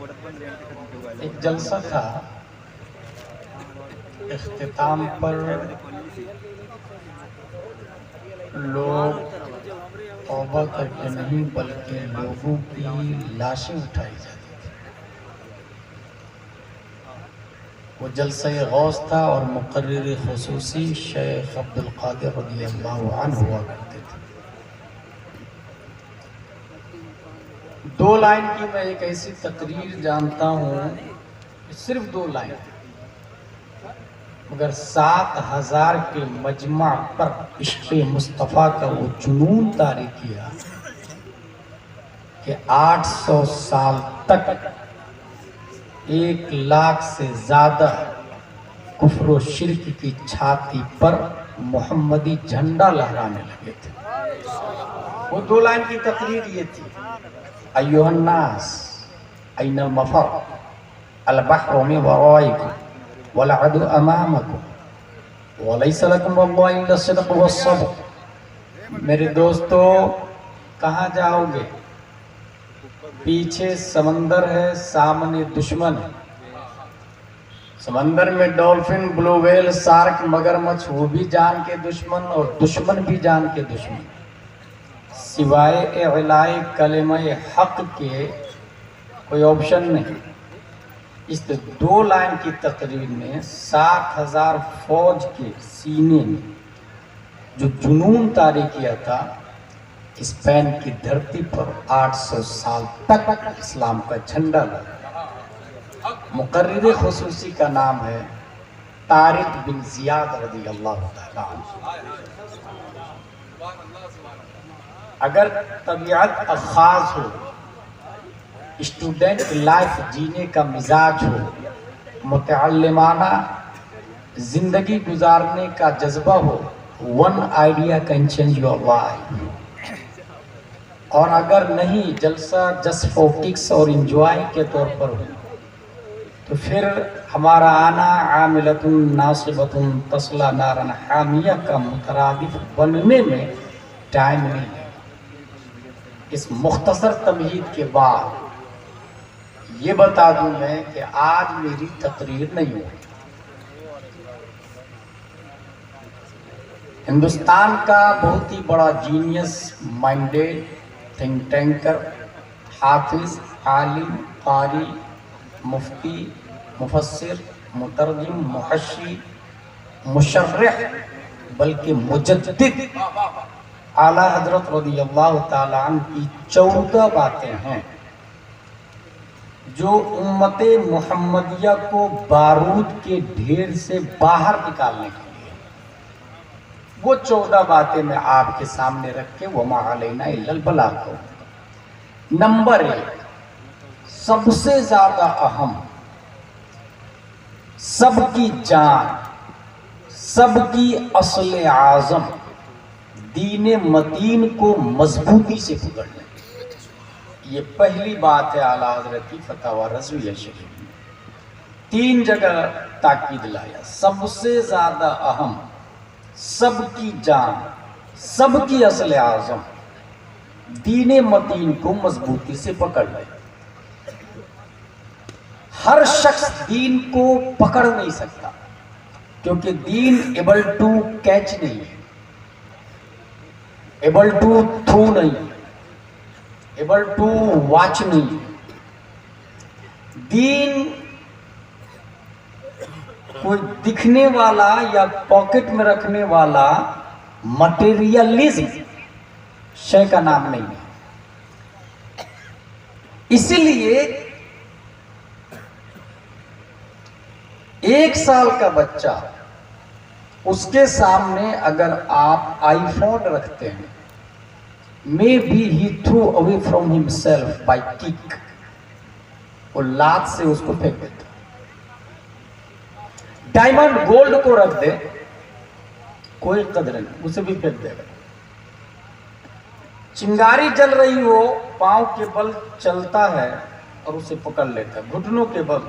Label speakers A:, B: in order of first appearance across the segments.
A: एक जलसा था, इख्तिताम पर लोग तौबा करके नहीं बल्कि लोगों की लाशें उठाई जाती थी। वो जलसा गौस था और मुकर्रिर खुसूसी शेख अब्दुल कादिर रज़ियल्लाहु अन्हु हुआ करते थे। 2 लाइन की मैं एक ऐसी तकरीर जानता हूँ, सिर्फ 2 लाइन, मगर 7000 के मजमा पर इश्क़े मुस्तफ़ा का वो जुनून तारी किया कि 800 साल तक 1 लाख से ज़्यादा कुफ्र व शिर्क की छाती पर मोहम्मदी झंडा लहराने लगे थे। वो 2 लाइन की तकरीर ये थी, अय्युहन्नास ऐनल मफर अल-बहरु मिन वराइकुम वल अदु अमामकुम वलैसा लकुम वल्लाहि इल्ला सिद्क़ वस्सब्र। मेरे दोस्तों, कहाँ जाओगे? पीछे समंदर है, सामने दुश्मन है। समंदर में डॉल्फिन, ब्लू व्हेल, शार्क, मगरमच्छ, वो भी जान के दुश्मन और दुश्मन भी जान के दुश्मन। सिवाय इलाए कलिमाए हक के कोई ऑप्शन नहीं। इस 2 लाइन की तकरीर में 7000 फौज के सीने में जो जुनून तारी किया था, स्पेन की धरती पर 800 साल तक इस्लाम का झंडा लगा। मुकर्रिर खुसूसी का नाम है तारिक बिन जियाद रज़ियल्लाहु ताला अन्हु। अगर तबीयत खास हो, स्टूडेंट लाइफ जीने का मिजाज हो, मुतअल्लिमाना जिंदगी गुजारने का जज्बा हो, 1 idea can change your life. और अगर नहीं, जलसा जस्ट फॉर किक्स और इंजॉय के तौर पर हो, तो फिर हमारा आना आमिलतुन नासिबतुन तस्ला नारन हामिया का मुतरादिफ बनने में टाइम नहीं है। इस मुख्तसर तमहीद के बाद ये बता दूं मैं कि आज मेरी तकरीर नहीं हुई। हिंदुस्तान का बहुत ही बड़ा जीनियस माइंडेड थिंक टैंकर, हाफिज, आलिम, कारी, मुफ्ती, मुफस्सिर, मुतरजिम, मुहश्शी, मुशर्रिह, बल्कि मुजद्दिद आला हजरत रज़ियल्लाहु ताला अन्हु की 14 बातें हैं जो उम्मते मुहम्मदिया को बारूद के ढेर से बाहर निकालने के लिए, वो 14 बातें मैं आपके सामने रख के वमा अलैना इल्लल बलाग कहूं। नंबर 1, सबसे ज्यादा अहम, सबकी जान, सबकी अस्ल आजम, दीन मतीन को मजबूती से पकड़ना। ये पहली बात है आला हज़रत की फतवा रज़विया शरीफ में। 3 जगह ताकीद लाया, सबसे ज्यादा अहम, सबकी जान, सबकी अस्ल आजम, दीन मतीन को मजबूती से पकड़ ले। हर शख्स दीन को पकड़ नहीं सकता, क्योंकि दीन एबल टू कैच नहीं है, एबल टू थ्रू नहीं, एबल टू वॉच नहीं। दीन कोई दिखने वाला या पॉकेट में रखने वाला मटेरियलिज्म शय का नाम नहीं है। इसीलिए 1 साल का बच्चा, उसके सामने अगर आप आईफोन रखते हैं, may be he through away from himself by kick, वो लात से उसको फेंक देता। डायमंड गोल्ड को रख दे, कोई कदर नहीं, उसे भी फेंक देगा। चिंगारी जल रही हो, पांव के बल चलता है और उसे पकड़ लेता है, घुटनों के बल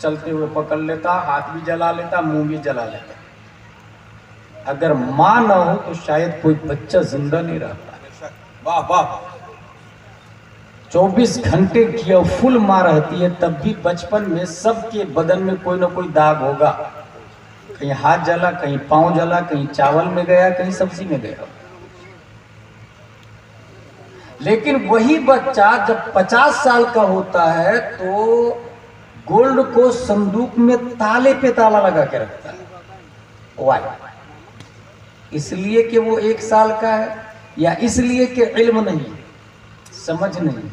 A: चलते हुए पकड़ लेता, हाथ भी जला लेता, मुंह भी जला लेता। अगर मां ना हो तो शायद कोई बच्चा जिंदा नहीं रहता। वाह वाह। 24 घंटे की फुल माँ रहती है, तब भी बचपन में सबके बदन में कोई ना कोई दाग होगा। कहीं हाथ जला, कहीं पांव जला, कहीं चावल में गया, कहीं सब्जी में गया। लेकिन वही बच्चा जब 50 साल का होता है तो गोल्ड को संदूक में ताले पे ताला लगा के रखता है। वाई? इसलिए कि वो 1 साल का है, या इसलिए कि इल्म नहीं, समझ नहीं?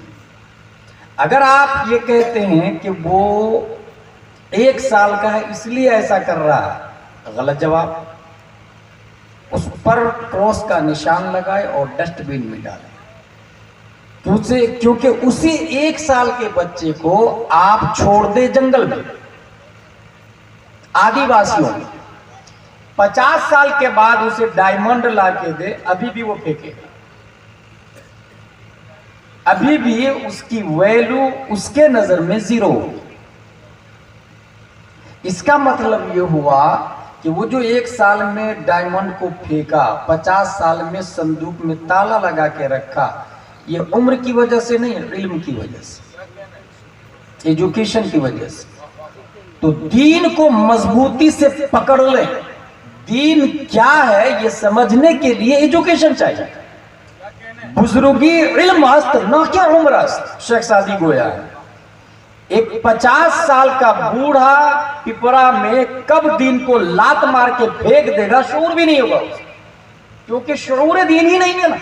A: अगर आप ये कहते हैं कि वो 1 साल का है इसलिए ऐसा कर रहा है, गलत जवाब। उस पर क्रॉस का निशान लगाए और डस्टबिन में डालें। क्योंकि उसी 1 साल के बच्चे को आप छोड़ दे जंगल में, आदिवासियों में, 50 साल के बाद उसे डायमंड ला के दे, अभी भी वो फेंकेगा। अभी भी उसकी वैल्यू उसके नजर में 0 होगी। इसका मतलब ये हुआ कि वो जो 1 साल में डायमंड को फेंका, 50 साल में संदूक में ताला लगा के रखा, ये उम्र की वजह से नहीं, इल्म की वजह से, एजुकेशन की वजह से। तो दीन को मजबूती से पकड़ ले। दीन क्या है ये समझने के लिए एजुकेशन चाहिए। बुजुर्गी इल्म हस्त, न क्या उम्र हस्त। शेख सादी गोया है, एक 50 साल का बूढ़ा पिपरा में कब दीन को लात मार के फेंक देगा, शऊर भी नहीं होगा उसे, क्योंकि शऊर दीन ही नहीं है ना।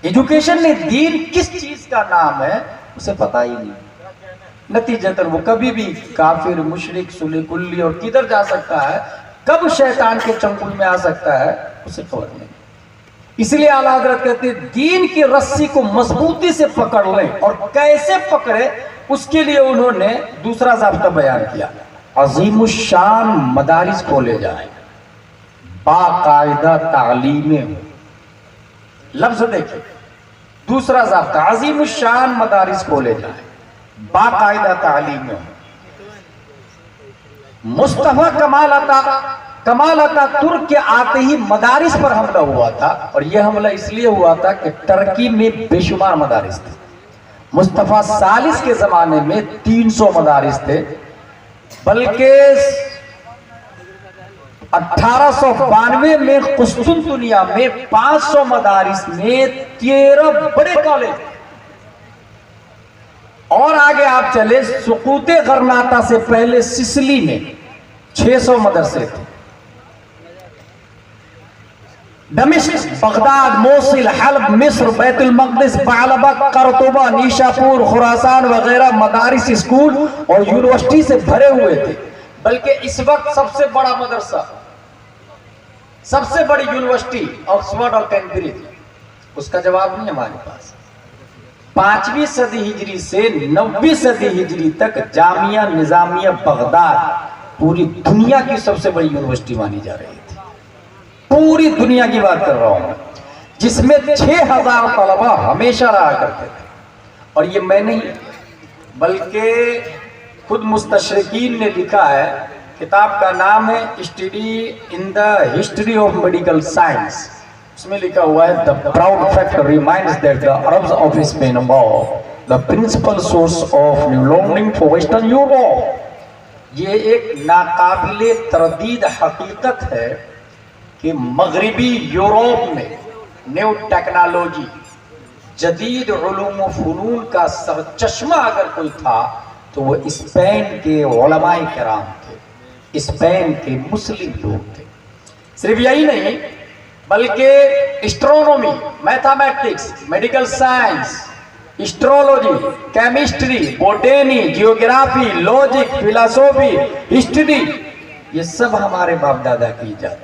A: एजुकेशन ने दीन किस चीज का नाम है उसे पता ही नहीं। नतीजतन वो कभी भी काफिर, मुशरिक, सुले कुल्ली और किधर जा सकता है, कब शैतान के चंगुल में आ सकता है, उसे खबर नहीं। इसलिए आला हजरत कहते हैं दीन की रस्सी को मजबूती से पकड़ लें, और कैसे पकड़े उसके लिए उन्होंने दूसरा ज़ाब्ता बयान किया। अजीमुशान मदारिस खोले जाए, बाकायदा तालीमें हो। लफ्ज देखिए, दूसरा ज़ाब्ता, अजीमुशान मदारिस खोले जाए, बाकायदा तालीमें हो। मुस्तफा कमाल अता तुर्क के आते ही मदारिस पर हमला हुआ था, और यह हमला इसलिए हुआ था कि टर्की में बेशुमार मदारिस थे। मुस्तफा सालिस के जमाने में 300 मदारिस थे, बल्कि 1892 में कुस्तुनतुनिया में 500 मदारिस में 13 बड़े कॉलेज, और आगे आप चले सुकूते गरनाता से पहले सिसली में 600 मदरसे थे। दमिश्क, बगदाद, मोसिल, हल्ब, मिस्र, बैतुल मक़दिस, बालबक, करतुबा, नीशापुर, खुरासान वगैरह मदारिस, स्कूल और यूनिवर्सिटी से भरे हुए थे। बल्कि इस वक्त सबसे बड़ा मदरसा, सबसे बड़ी यूनिवर्सिटी ऑक्सफोर्ड और कैम्ब्रिज, उसका जवाब नहीं हमारे पास। 5वीं सदी हिजरी से 9वीं सदी हिजरी तक जामिया निजामिया बगदाद पूरी दुनिया की सबसे बड़ी यूनिवर्सिटी मानी जा रही थी। पूरी दुनिया की बात कर रहा हूं, जिसमें 6000 तलबा हमेशा रहा करते थे। और ये मैं नहीं, बल्कि खुद मुस्तशरिकीन ने लिखा है। किताब का नाम है study in the history of medical science. उसमें लिखा हुआ है, the proud fact reminds that the Arabs of Spain were the principal source of new learning for western Europe. ये एक नाकाबिले तरदीद हकीकत है कि मगरिबी यूरोप में न्यू टेक्नोलॉजी, जदीद उलूम व फनून का सरचश्मा अगर कोई था तो वो स्पेन के उलमाए किराम थे, स्पेन के मुस्लिम लोग थे। सिर्फ यही नहीं, बल्कि astronomy, mathematics, medical science, astrology, chemistry, बोटेनी, geography, logic, philosophy, history, ये सब हमारे बाप दादा की इजाद थी।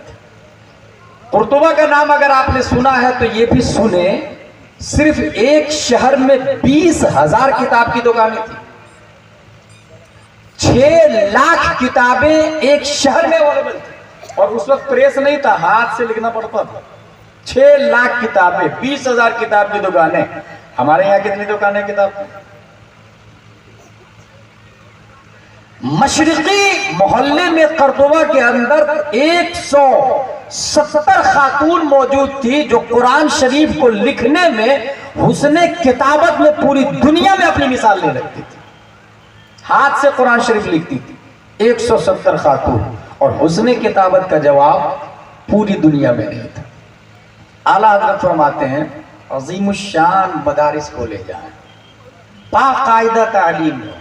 A: कुर्तुबा का नाम अगर आपने सुना है तो ये भी सुने, सिर्फ एक शहर में 20,000 किताब की दुकानें थी। 6 लाख किताबें एक शहर में अवेलेबल थी, और उस वक्त प्रेस नहीं था, हाथ से लिखना पड़ता था। 6 लाख किताबें, 20,000 किताब की दुकानें। हमारे यहाँ कितनी दुकानें किताब? मशरिकी मोहल्ले में कुर्तुबा के अंदर 170 खातून मौजूद थी जो कुरान शरीफ को लिखने में हुस्ने किताबत में पूरी दुनिया में अपनी मिसाल ले रखती थी, हाथ से कुरान शरीफ लिखती थी 170 खातून, और हुस्ने किताबत का जवाब पूरी दुनिया में नहीं था। आला हजरत फरमाते हैं अजीमुशान मदारिस को ले जाए, बाकायदा तालीम हो।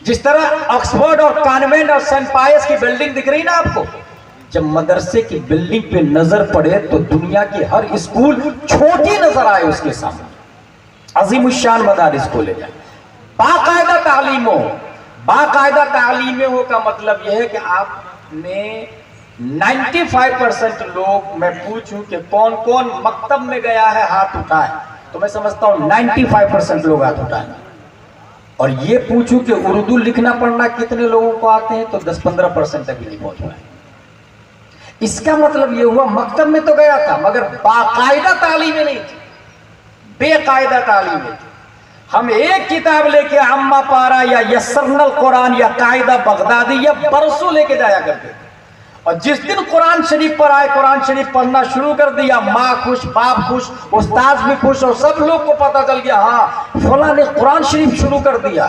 A: जिस तरह ऑक्सफोर्ड और कॉन्वेंट और सेंट पायस की बिल्डिंग दिख रही ना आपको, जब मदरसे की बिल्डिंग पे नजर पड़े तो दुनिया की हर स्कूल छोटी नजर आए उसके सामने। अजीमुशान मदारिस को ले जाए, बाकायदा तालीम हो। बाकायदा तालीम हो का मतलब यह है कि आपने 95% लोग, मैं पूछूं कि कौन कौन मकतब में गया है हाथ उठाए, तो मैं समझता हूं 95% लोग हाथ उठाएंगे। और ये पूछूं कि उर्दू लिखना पढ़ना कितने लोगों को आते हैं, तो 10-15% तक भी नहीं पहुंच पाए। इसका मतलब ये हुआ मकतब में तो गया था मगर बाकायदा तालीम नहीं थी, बेकायदा तालीम थी। हम एक किताब लेके अम्मा पारा या यस्सरनल कुरान या कायदा बगदादी या बरसों लेके जाया करते थे, और जिस दिन कुरान शरीफ पर आए, कुरान शरीफ पढ़ना शुरू कर दिया, माँ खुश, बाप खुश, उस्ताद भी खुश, और सब लोग को पता चल गया हाँ फला ने कुरान शरीफ शुरू कर दिया।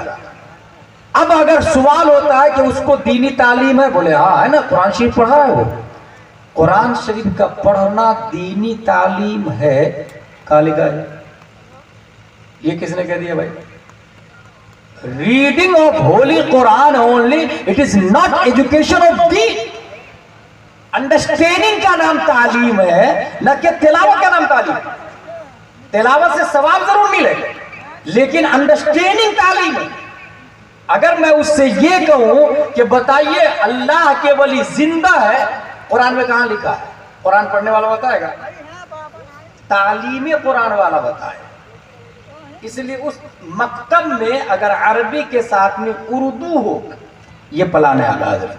A: अब अगर सवाल होता है कि उसको दीनी तालीम है, बोले हाँ है ना, कुरान शरीफ पढ़ा है वो। कुरान शरीफ का पढ़ना दीनी तालीम है, कालिका है। ये किसने कह दिया भाई? Reading of Holi Quran only, it is not education of Deen. Understanding का नाम तालीम है, न कि तिलावत का नाम तालीम। तिलावत से सवाब जरूर मिलेगा, लेकिन अंडरस्टैंडिंग तालीम है। अगर मैं उससे ये कहूं कि बताइए अल्लाह के वली जिंदा है, कुरान में कहां लिखा है? कुरान पढ़ने वाला बताएगा? तालीम कुरान वाला बताएगा। इसलिए उस मकतब में अगर अरबी के साथ में उर्दू हो, ये पलाने आला हजरत,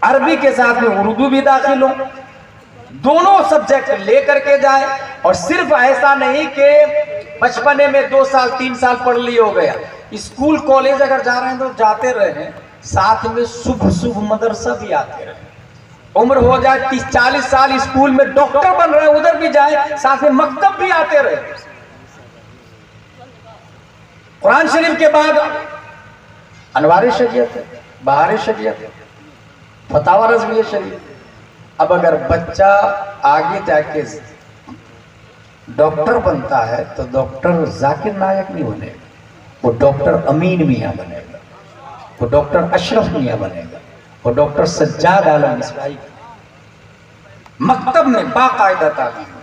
A: अरबी के साथ में उर्दू भी दाखिल हो, दोनों सब्जेक्ट लेकर के जाए। और सिर्फ ऐसा नहीं कि बचपने में 2 साल 3 साल पढ़ लिए हो गया, स्कूल कॉलेज अगर जा रहे हैं तो जाते रहे, साथ में शुभ शुभ मदरसा भी आते रहे। उम्र हो जाए 30-40 साल, स्कूल में डॉक्टर बन रहे हैं, उधर भी जाए, साथ में मकतब भी आते रहे। कुरान शरीफ के बाद अनवार शरीयत है, बहार शरीयत है, फतावा रज़विया शरीफ। अब अगर बच्चा आगे जाके डॉक्टर बनता है तो डॉक्टर जाकिर नायक नहीं बनेगा, वो डॉक्टर अमीन मियाँ बनेगा, वो डॉक्टर अशरफ मियाँ बनेगा, वो डॉक्टर सज्जाद आलम इस्माइल। मकतब में बाकायदा तालीम।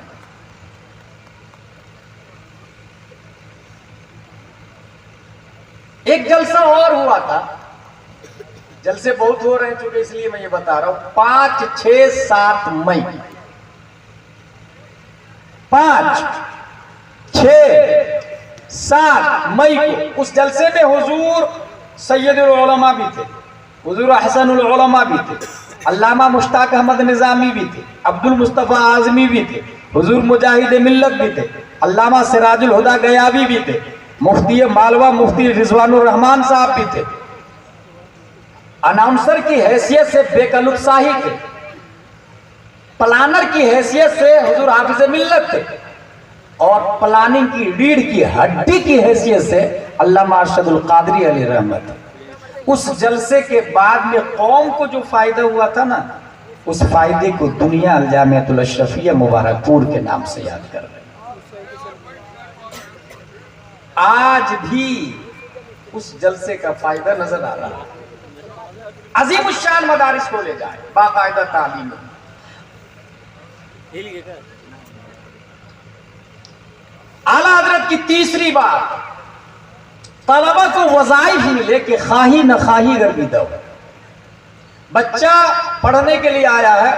A: एक जलसा और हुआ था, जलसे बहुत हो रहे हैं चूंकि इसलिए मैं ये बता रहा हूं। 5, 6, 7 मई, 5, 6, 7 मई को उस जलसे में हुजूर सैयदुल उलमा भी थे, हुजूर हसनुल उलमा भी थे, अल्लामा मुश्ताक अहमद निजामी भी थे, अब्दुल मुस्तफा आजमी भी थे, हुजूर मुजाहिद मिल्लत भी थे, अल्लामा सिराजुल हुदा गयाबी भी थे, मुफ्ती मालवा मुफ्ती रिजवानुर रहमान साहब भी थे। अनाउंसर की हैसियत से बेकलुत शाही थे, प्लानर की हैसियत से हुजूर हाफिज मिल्लत थे, और प्लानिंग की रीढ़ की हड्डी की हैसियत से अल्लामा अरशदुल कादरी अली रहमत। उस जलसे के बाद में कौम को जो फायदा हुआ था ना, उस फायदे को दुनिया अल-जामिअतुल अशरफिया मुबारकपुर के नाम से याद कर रहे। आज भी उस जलसे का फायदा नजर आ रहा है। अजीमुशान मदारिस को ले जाए, बाकायदा तालीम। आला हजरत की तीसरी बात, तलबा को वज़ाइफ मिले कि खाही न खाही गर्मी दो। बच्चा पढ़ने के लिए आया है,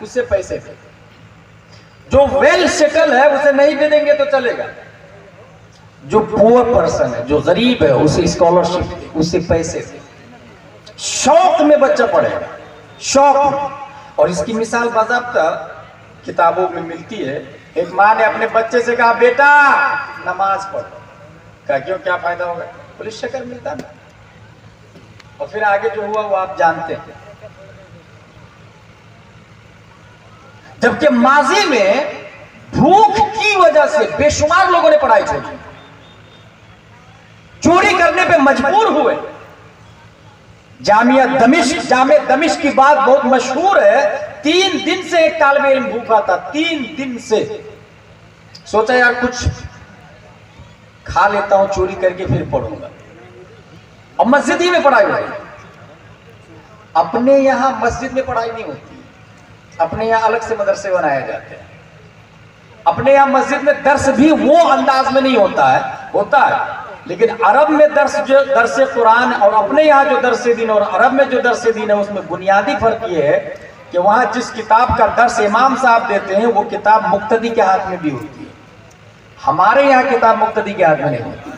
A: उसे पैसे दे। जो वेल सेटल है उसे नहीं भी देंगे तो चलेगा। जो पुअर पर्सन है, जो गरीब है, उसे स्कॉलरशिप दे, उसे पैसे दे। शौक में बच्चा पढ़ेगा, शौक में। और इसकी मिसाल बाज़ाब्ता किताबों में मिलती है। एक माँ ने अपने बच्चे से कहा, बेटा नमाज पढ़ो। कहा क्यों, क्या फायदा होगा? बोले शक्र मिलता ना। और फिर आगे जो हुआ वो आप जानते हैं। जबकि माजी में भूख की वजह से बेशुमार लोगों ने पढ़ाई छोड़ी, चोरी करने पे मजबूर हुए। जामिया दमिश्क की बात बहुत मशहूर है। 3 दिन से एक तालिब इल्म भूखा था, 3 दिन से। सोचा यार कुछ खा लेता हूं चोरी करके फिर पढ़ूंगा, और मस्जिद ही में पढ़ाई हुई। अपने यहां मस्जिद में पढ़ाई नहीं होती, अपने यहां अलग से मदरसे बनाए जाते हैं। अपने यहां मस्जिद में दर्स भी वो अंदाज में नहीं होता है, लेकिन अरब में दर्स कुरान और अपने यहाँ जो दर्स दीन और अरब में जो दर्स दीन है उसमें बुनियादी फर्क ये है कि वहां जिस किताब का दर्स इमाम साहब देते हैं वो किताब मुक्तदी के हाथ में भी होती है। हमारे यहाँ किताब मुक्तदी के हाथ में नहीं होती।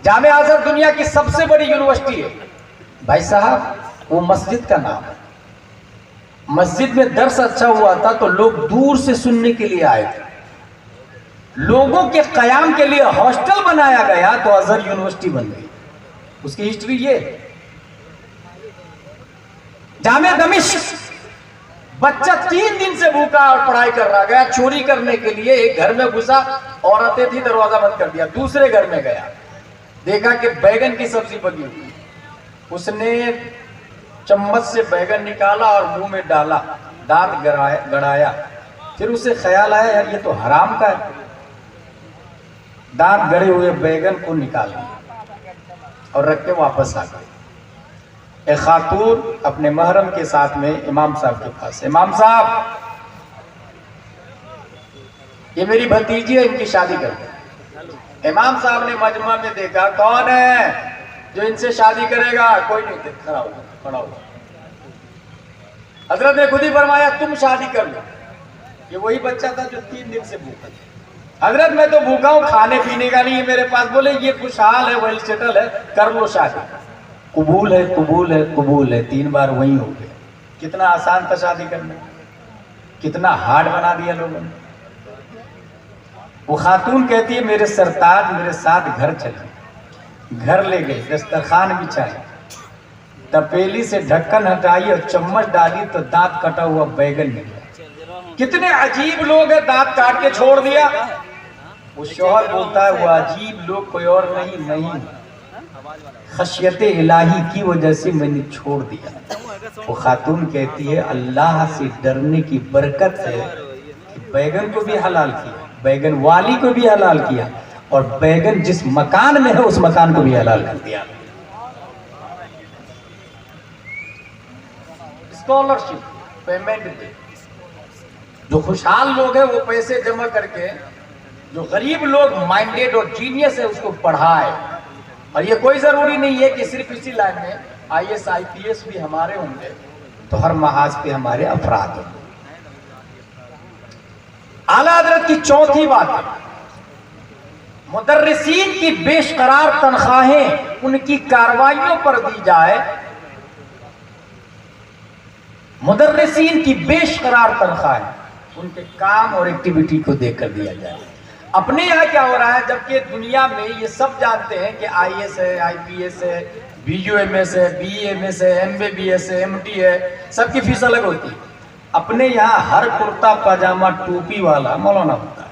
A: जामिया अज़हर दुनिया की सबसे बड़ी यूनिवर्सिटी है भाई साहब, वो मस्जिद का नाम है। मस्जिद में दर्स अच्छा हुआ था तो लोग दूर से सुनने के लिए आए थे। लोगों के कयाम के लिए हॉस्टल बनाया गया तो अज़हर यूनिवर्सिटी बन गई। उसकी हिस्ट्री ये। जामिया दमिश्क, बच्चा 3 दिन से भूखा और पढ़ाई कर रहा, गया चोरी करने के लिए। एक घर में घुसा, औरतें थी, दरवाजा बंद कर दिया। दूसरे घर में गया, देखा कि बैगन की सब्जी पकी हुई। उसने चम्मच से बैगन निकाला और मुंह में डाला, दांत गड़ाया। फिर उसे ख्याल आया यार ये तो हराम का है। दांत गड़े हुए बैगन को निकाल लिया और रख के वापस आ गए। एक खातून अपने महरम के साथ में इमाम साहब के पास, इमाम साहब ये मेरी भतीजी है, इनकी शादी कर दो। इमाम साहब ने मजमा में देखा, कौन है जो इनसे शादी करेगा? कोई नहीं, खड़ा हुआ। हजरत ने खुद ही फरमाया तुम शादी कर लो। ये वही बच्चा था जो 3 दिन से भूखा था। हजरत मैं तो भूखा हूं, खाने पीने का नहीं है मेरे पास। बोले ये खुशहाल है, वेल सेटल है, कर लो शादी। कबूल है, कबूल है, कबूल है, 3 बार वही हो गया। कितना आसान था शादी करना, कितना हार्ड बना दिया लोगों ने। वो खातून कहती है मेरे सरताज मेरे साथ घर चले। घर ले गए, दस्तरखान बिछाए, तपेली से ढक्कन हटाई और चम्मच डाली तो दांत कटा हुआ बैगन निकला। कितने अजीब लोग हैं, दांत काट के छोड़ दिया। वो शौहर बोलता है वो अजीब लोग कोई और नहीं, खशियत इलाही की वजह से मैंने छोड़ दिया। वो खातून कहती है अल्लाह से डरने की बरकत है कि बैगन को भी हलाल किया, बैगन वाली को भी हलाल किया, और बैगन जिस मकान में है उस मकान को भी हलाल कर दिया। स्कॉलरशिप पेमेंट दे। जो खुशहाल लोग हैं वो पैसे जमा करके, जो गरीब लोग माइंडेड और जीनियस है उसको पढ़ाए। और ये कोई जरूरी नहीं है कि सिर्फ इसी लाइन में IAS IPS भी हमारे होंगे, तो हर महाज पे हमारे अफराद होंगे। आला हजरत की चौथी बात है, मुदर्रिसीन की बेशकरार तनख्वाहें उनकी कार्रवाइयों पर दी जाए। मुदर्रिसीन की बेशकरार तनख्वाहें उनके काम और एक्टिविटी को देखकर दिया जाए। अपने यहाँ क्या हो रहा है, जबकि दुनिया में ये सब जानते हैं कि IAS है, IPS है, BUMS है, BAMS है, MBBS है, MT है, सबकी फीस अलग होती है। अपने यहाँ हर कुर्ता पजामा टोपी वाला मौलाना होता है।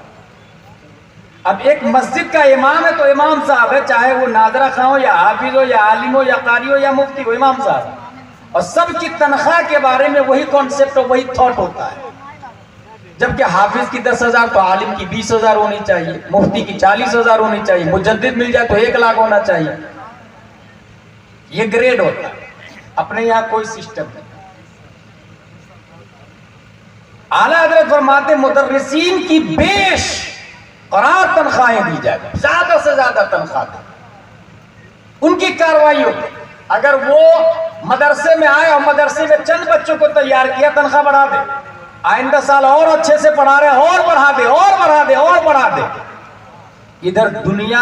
A: अब एक मस्जिद का इमाम है तो इमाम साहब है, चाहे वो नादरा खां हो या हाफिज हो या आलिम हो या कारी हो या मुफ्ती हो, इमाम साहब। और सबकी तनख्वाह के बारे में वही कॉन्सेप्ट और वही थॉट होता है। जबकि हाफिज की 10,000 तो आलिम की 20,000 होनी चाहिए, मुफ्ती की 40,000 होनी चाहिए, मुजद्दिद मिल जाए तो 1 लाख होना चाहिए। ये ग्रेड होता है। अपने यहाँ कोई सिस्टम नहीं। आला हजरत फरमाते मुदर्रिसीन की बेशकरार तनख्वाहें दी जाए, ज्यादा से ज्यादा तनख्वाह उनकी कार्रवाइयों पे। अगर वो मदरसे में आए और मदरसे में चंद बच्चों को तैयार किया, तनख्वाह बढ़ा दे। आइंदा साल और अच्छे से पढ़ा रहे, और बढ़ा दे, और बढ़ा दे, और बढ़ा दे। इधर दुनिया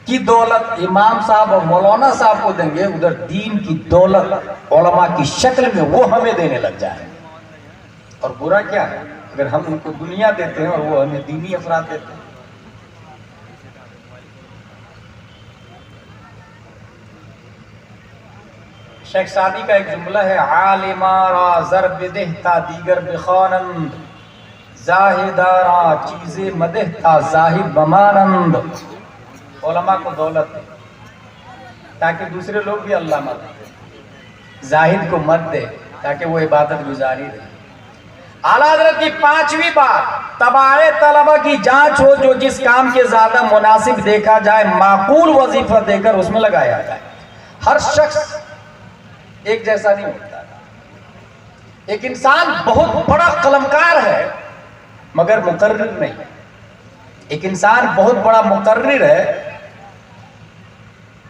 A: की दौलत इमाम साहब और मौलाना साहब को देंगे, उधर दीन की दौलत उलमा की शक्ल में वो हमें देने लग जाए। और बुरा क्या है अगर हम उनको दुनिया देते हैं और वो हमें दीनी अफराद देते हैं। शेख सादी का एक जुमला है, आलिमारा ज़र बिदहता दीगर बिखानंद, जाहिदारा चीज़े मदहता जाहिद बमानंद। उलमा को दौलत दे ताकि दूसरे लोग भी अल्लाह मत दे, जाहिद को मत दे ताकि वो इबादत गुजारी रहे। आला हज़रत की 5वीं बात, तबाए तलबा की जांच हो, जो जिस काम के ज्यादा मुनासिब देखा जाए माकूल वजीफा देकर उसमें लगाया जाए। हर शख्स एक जैसा नहीं होता। एक इंसान बहुत बड़ा कलमकार है मगर मुकर्रिर नहीं, एक इंसान बहुत बड़ा मुकर्रिर है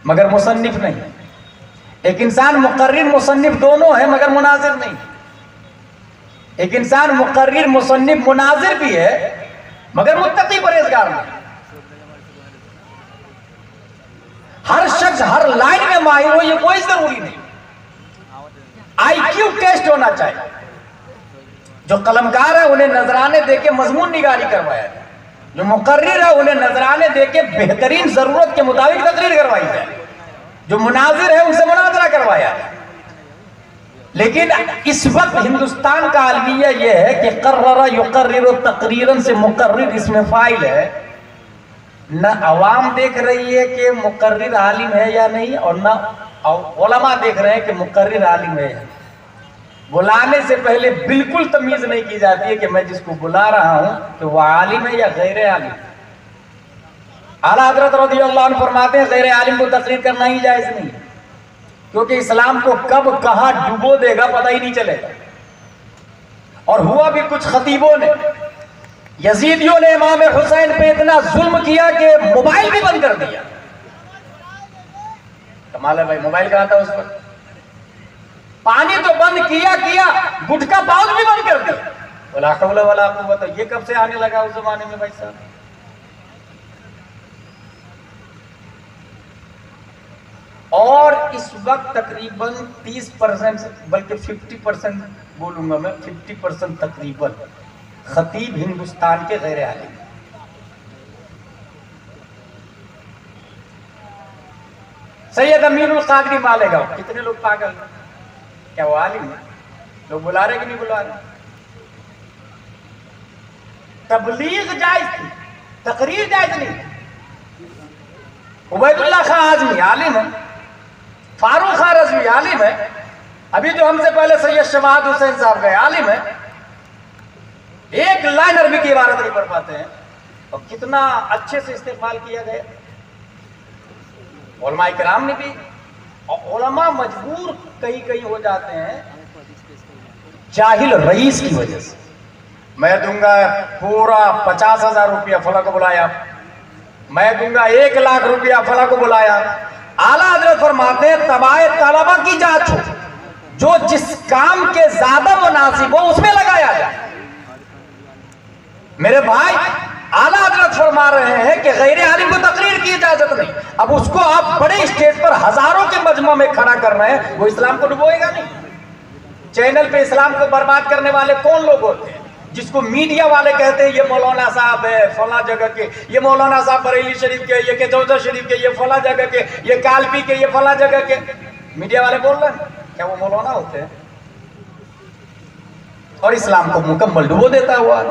A: मगर मुसन्निफ नहीं, एक इंसान मुकर्रिर मुसन्निफ दोनों है मगर मुनाजिर नहीं, एक इंसान मुकर्रिर मुसन्निफ मुनाजिर भी है मगर मुत्तकी परहेजगार नहीं। हर शख्स हर लाइन में माहिर हो ये कोई जरूरी नहीं। आईक्यू टेस्ट होना चाहिए। जो कलमकार है उन्हें नजराने देके मजमून निगारी करवाया जाए, जो मुकर्रिर है उन्हें नजराने देके बेहतरीन जरूरत के मुताबिक तकरीर करवाई जाए, जो मुनाजिर है उनसे मुनाजरा करवाया जाए। लेकिन इस वक्त हिंदुस्तान का अलमिया यह है कि कर्ररा युकर्रिरु तकरीरन से मुकर्रिर इसमें फाइल है। न अवाम देख रही है कि मुकर्रिर आलिम है या नहीं, और न उलमा देख रहे हैं कि मुकर्रिर आलिम है। बुलाने से पहले बिल्कुल तमीज नहीं की जाती है कि मैं जिसको बुला रहा हूं कि वह आलिम है या गैर आलिम। आला हज़रत रज़ियल्लाहु अन्हु फरमाते हैं गैर आलिम को तकरीर करना ही जायज नहीं, क्योंकि इस्लाम को कब कहां डुबो देगा पता ही नहीं चलेगा। और हुआ भी कुछ खतीबों ने, यजीदियों ने इमाम हुसैन पे इतना जुल्म किया कि मोबाइल भी बंद कर दिया। कमाल है भाई, मोबाइल कहा था उस पर, पानी तो बंद किया गुटखा पाउच भी बंद कर दिया। वला हौला वला कुव्वत, ये कब से आने लगा उस जमाने में भाई साहब। और इस वक्त तकरीबन 30% बल्कि 50% बोलूंगा मैं, 50% तकरीबन खतीब हिंदुस्तान के गैर आलिम। सैयद अमीरुल कादरी मालेगांव, कितने लोग पागल हैं, क्या वो आलिम है? लोग बुला रहे कि नहीं बुला रहे? तबलीग जायज थी, तकरीर जायज नहीं। उबैदुल्लाह खां आजमी आलिम है, फारूक खां रज़वी आलिम है, अभी जो हमसे पहले सैयद शवाद हुसैन साहब गए आलिम है, एक लाइन अरबी की इबारत नहीं पढ़ पाते हैं, और कितना अच्छे से इस्तेमाल किया गया उलमा इकराम ने भी। और उलमा मजबूर कहीं कहीं हो जाते हैं जाहिल रईस की वजह से। मैं दूंगा पूरा 50,000 रुपया, फला को बुलाया, मैं दूंगा 1 लाख रुपया, फला को बुलाया। आला हज़रत फरमाते हैं तबाए तलबा की जांच हो, जो जिस काम के ज्यादा मुनासिब हो उसमें लगाया जाए। मेरे भाई, आला हज़रत फरमा रहे हैं कि गैर आलिम को तकरीर की इजाजत नहीं। अब उसको आप बड़े स्टेज पर हजारों के मजमा में खड़ा कर रहे हैं, वो इस्लाम को डुबोएगा नहीं। चैनल पे इस्लाम को बर्बाद करने वाले कौन लोग होते हैं? जिसको मीडिया वाले कहते हैं ये मौलाना साहब है फला जगह के, ये मौलाना साहब बरेली शरीफ के, ये केचौसा शरीफ के, ये फला जगह के, ये कालपी के, ये फला जगह के। मीडिया वाले बोल रहे हैं, क्या वो मौलाना होते हैं? और इस्लाम को मुकम्मल डुबो देता हुआ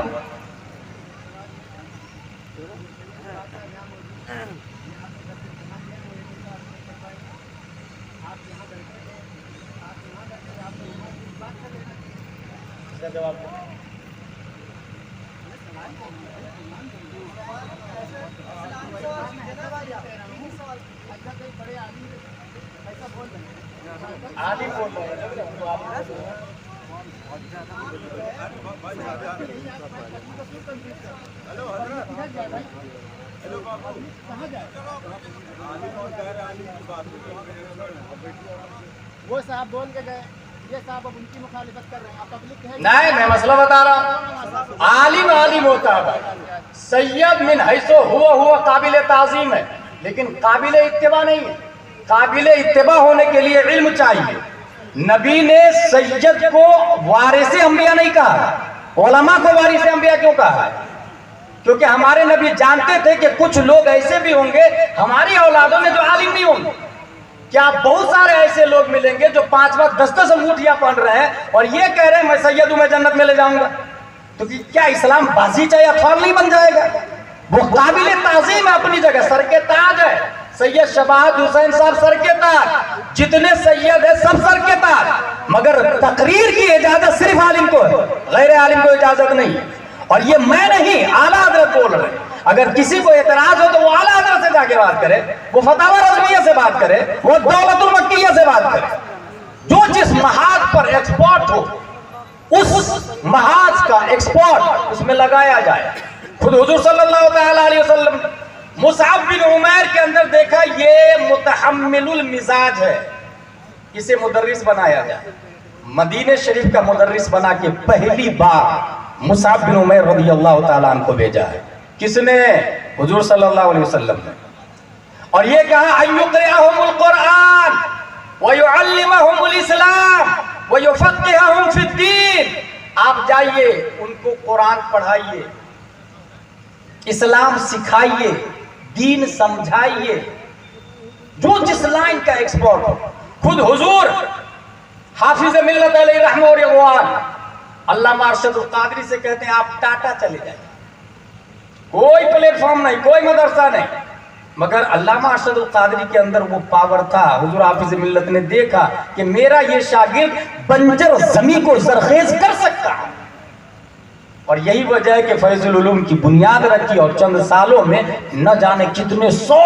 A: जवाब आलिम बोल रहे हैं।
B: वो साहब बोल के गए, ये साहब अब उनकी मुखालिफत कर रहे हैं। आप पब्लिक है
A: नहीं, मैं मसला बता रहा हूँ। आलिम आलिम होता है भाई, सैयद मिन हैसो हुआ काबिल ताज़ीम है, लेकिन काबिल इत्तिबा नहीं है। काबिल इत्तिबा होने के लिए इल्म चाहिए। नबी ने सैयद को वारिस अंबिया नहीं कहा, उलमा को वारिस अंबिया क्यों कहा है? क्योंकि हमारे नबी जानते थे कि कुछ लोग ऐसे भी होंगे हमारी औलादों में जो आलिम नहीं होंगे। क्या बहुत सारे ऐसे लोग मिलेंगे जो 5-5 10-10 अंगूठियां पहन रहे हैं और ये कह रहे हैं मैं सैयद हूं, मैं जन्नत में ले जाऊंगा। तो क्या इस्लाम बाजीचा या अखबार नहीं बन जाएगा? वो काबिल ताजीम है अपनी जगह, सर के ताज है। सैयद शबाहत हुसैन साहब सर के ताज, जितने सैयद है सब सर के ताज, मगर तकरीर की इजाजत सिर्फ आलिम को है, गैर आलिम को इजाजत नहीं। और ये मैं नहीं, आला हजरत बोल रहे हैं। अगर किसी को एतराज हो तो वो आला हजरत से जाके बात करे, वो फतावा रज़विया से बात करे, वो दौलतुल मक्किया से बात करे। जो जिस महाज पर एक्सपोर्ट हो उस महाज का एक्सपोर्ट उसमें लगाया जाए। खुद हुजूर सल्लल्लाहु अलैहि वसल्लम मुसअब बिन उमैर के अंदर देखा ये मुतहम्मिलुल मिजाज है, इसे मुदर्रिस बनाया जाए। मदीने शरीफ का मुदर्रिस बना के पहली बार मुसअब बिन उमैर रज़ियल्लाहु ताला अन्हु को भेजा है। किसने? हुजूर सल्लल्लाहु अलैहि वसल्लम ने। और ये कहा अय्युक़रिअहुमुल कुरआन व युअल्लिमुहुमुल इस्लाम व युफ़क़्क़िहुहुम फ़िद्दीन। आप जाइए उनको कुरान पढ़ाइए, इस्लाम सिखाइए, दीन समझाइए। जो जिस लाइन का एक्सपर्ट हो। खुद हुजूर हाफिज मिल्लत अलैहि रहमतुल्लाह व रिज़वान अल्लामा अरशदुल क़ादरी से कहते हैं आप टाटा चले जाइए, कोई प्लेटफॉर्म नहीं, कोई मदरसा नहीं, मगर अल्लामा अरशदुल क़ादरी के अंदर वो पावर था। हुजूर हाफिज मिल्लत ने देखा कि मेरा ये शागिर्द बंजर ज़मीन को ज़रख़ेज़ कर सकता है, और यही वजह है कि फैज़ुल उलूम की बुनियाद रखी और चंद सालों में न जाने कितने 100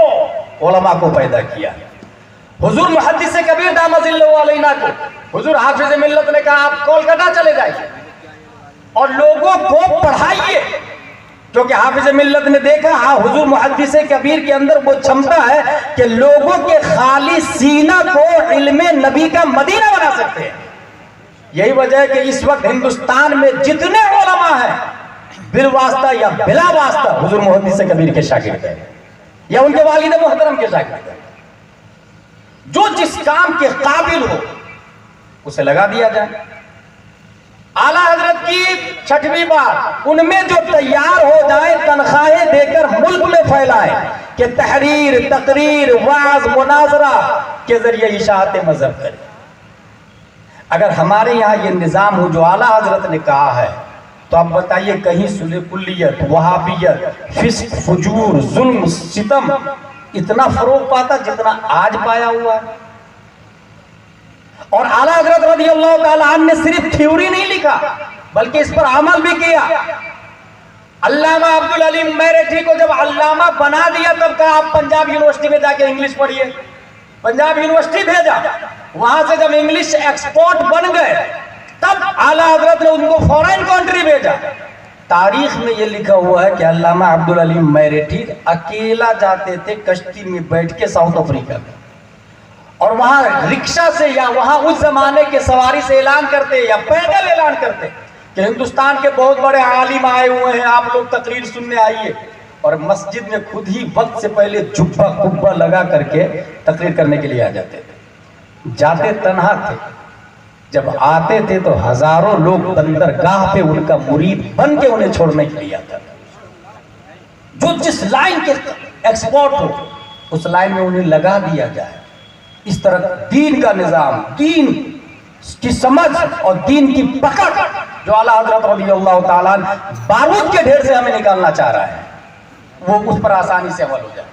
A: उलमा को पैदा किया। हुजूर मुहद्दिस कबीर दामजिल्लहु अलैना को हुजूर हाफिज मिल्लत ने कहा आप कोलकाता चले जाइए और लोगों को पढ़ाइए, क्योंकि हाफिज मिल्लत ने देखा हाँ हुजूर मुहद्दिस कबीर के अंदर वो क्षमता है कि लोगों के खाली सीना को इल्मे नबी का मदीना बना सकते हैं। यही वजह है कि इस वक्त हिंदुस्तान में जितने उलमा हैं बिल वास्ता या बिला वास्ता हुजूर मुहद्दिस कबीर के शागिर्द हैं या उनके वालिद मोहतरम के शागिर्द हैं। जो जिस काम के काबिल हो उसे लगा दिया जाए। आला हजरत की 6वीं बात, उनमें जो तैयार हो जाए तनख्वाहें देकर मुल्क में फैलाए कि तहरीर, तकरीर, वाज, मुनाजरा के जरिए इशाअत मजहब करे। अगर हमारे यहाँ ये निज़ाम हो जो आला हजरत ने कहा है, तो आप बताइए कहीं सुलह कुल्लियत, वहाबियत, फिस्क, फुजूर, जुल्म, सितम इतना फरोग पाता जितना आज पाया हुआ है। और आला हजरत रज़ियल्लाहु ताला अन्हु ने सिर्फ थ्योरी नहीं लिखा बल्कि इस पर अमल भी किया। अल्लामा अब्दुल अलीम मेरठी को जब अल्लामा बना दिया तब कहा आप पंजाब यूनिवर्सिटी में जाके इंग्लिश पढ़िए। पंजाब यूनिवर्सिटी भेजा, वहां से जब इंग्लिश एक्सपोर्ट बन गए तब आला हजरत ने उनको फॉरेन कंट्री भेजा। तारीख में ये लिखा हुआ है कि अल्लामा अब्दुल अलीम मेरठी अकेला जाते थे कश्ती में बैठ के साउथ अफ्रीका में, और वहां रिक्शा से या वहां उस जमाने के सवारी से ऐलान करते या पैदल ऐलान करते कि हिंदुस्तान के बहुत बड़े आलिम आए हुए हैं, आप लोग तकरीर सुनने आइए। और मस्जिद में खुद ही वक्त से पहले जुब्बा कुब्बा लगा करके तकरीर करने के लिए आ जाते थे। जाते तन्हा थे, जब आते थे तो हजारों लोग बंदरगाह पे उनका मुरीद बन के उन्हें छोड़ने के लिए आता था। जो जिस लाइन के एक्सपोर्ट हो उस लाइन में उन्हें लगा दिया जाए। इस तरह दीन का निजाम, दीन की समझ और दीन की पकड़ जो आला हजरत रज़ियल्लाहु ताला बारूद के ढेर से हमें निकालना चाह रहा है, वो उस पर आसानी से अमल हो जाए।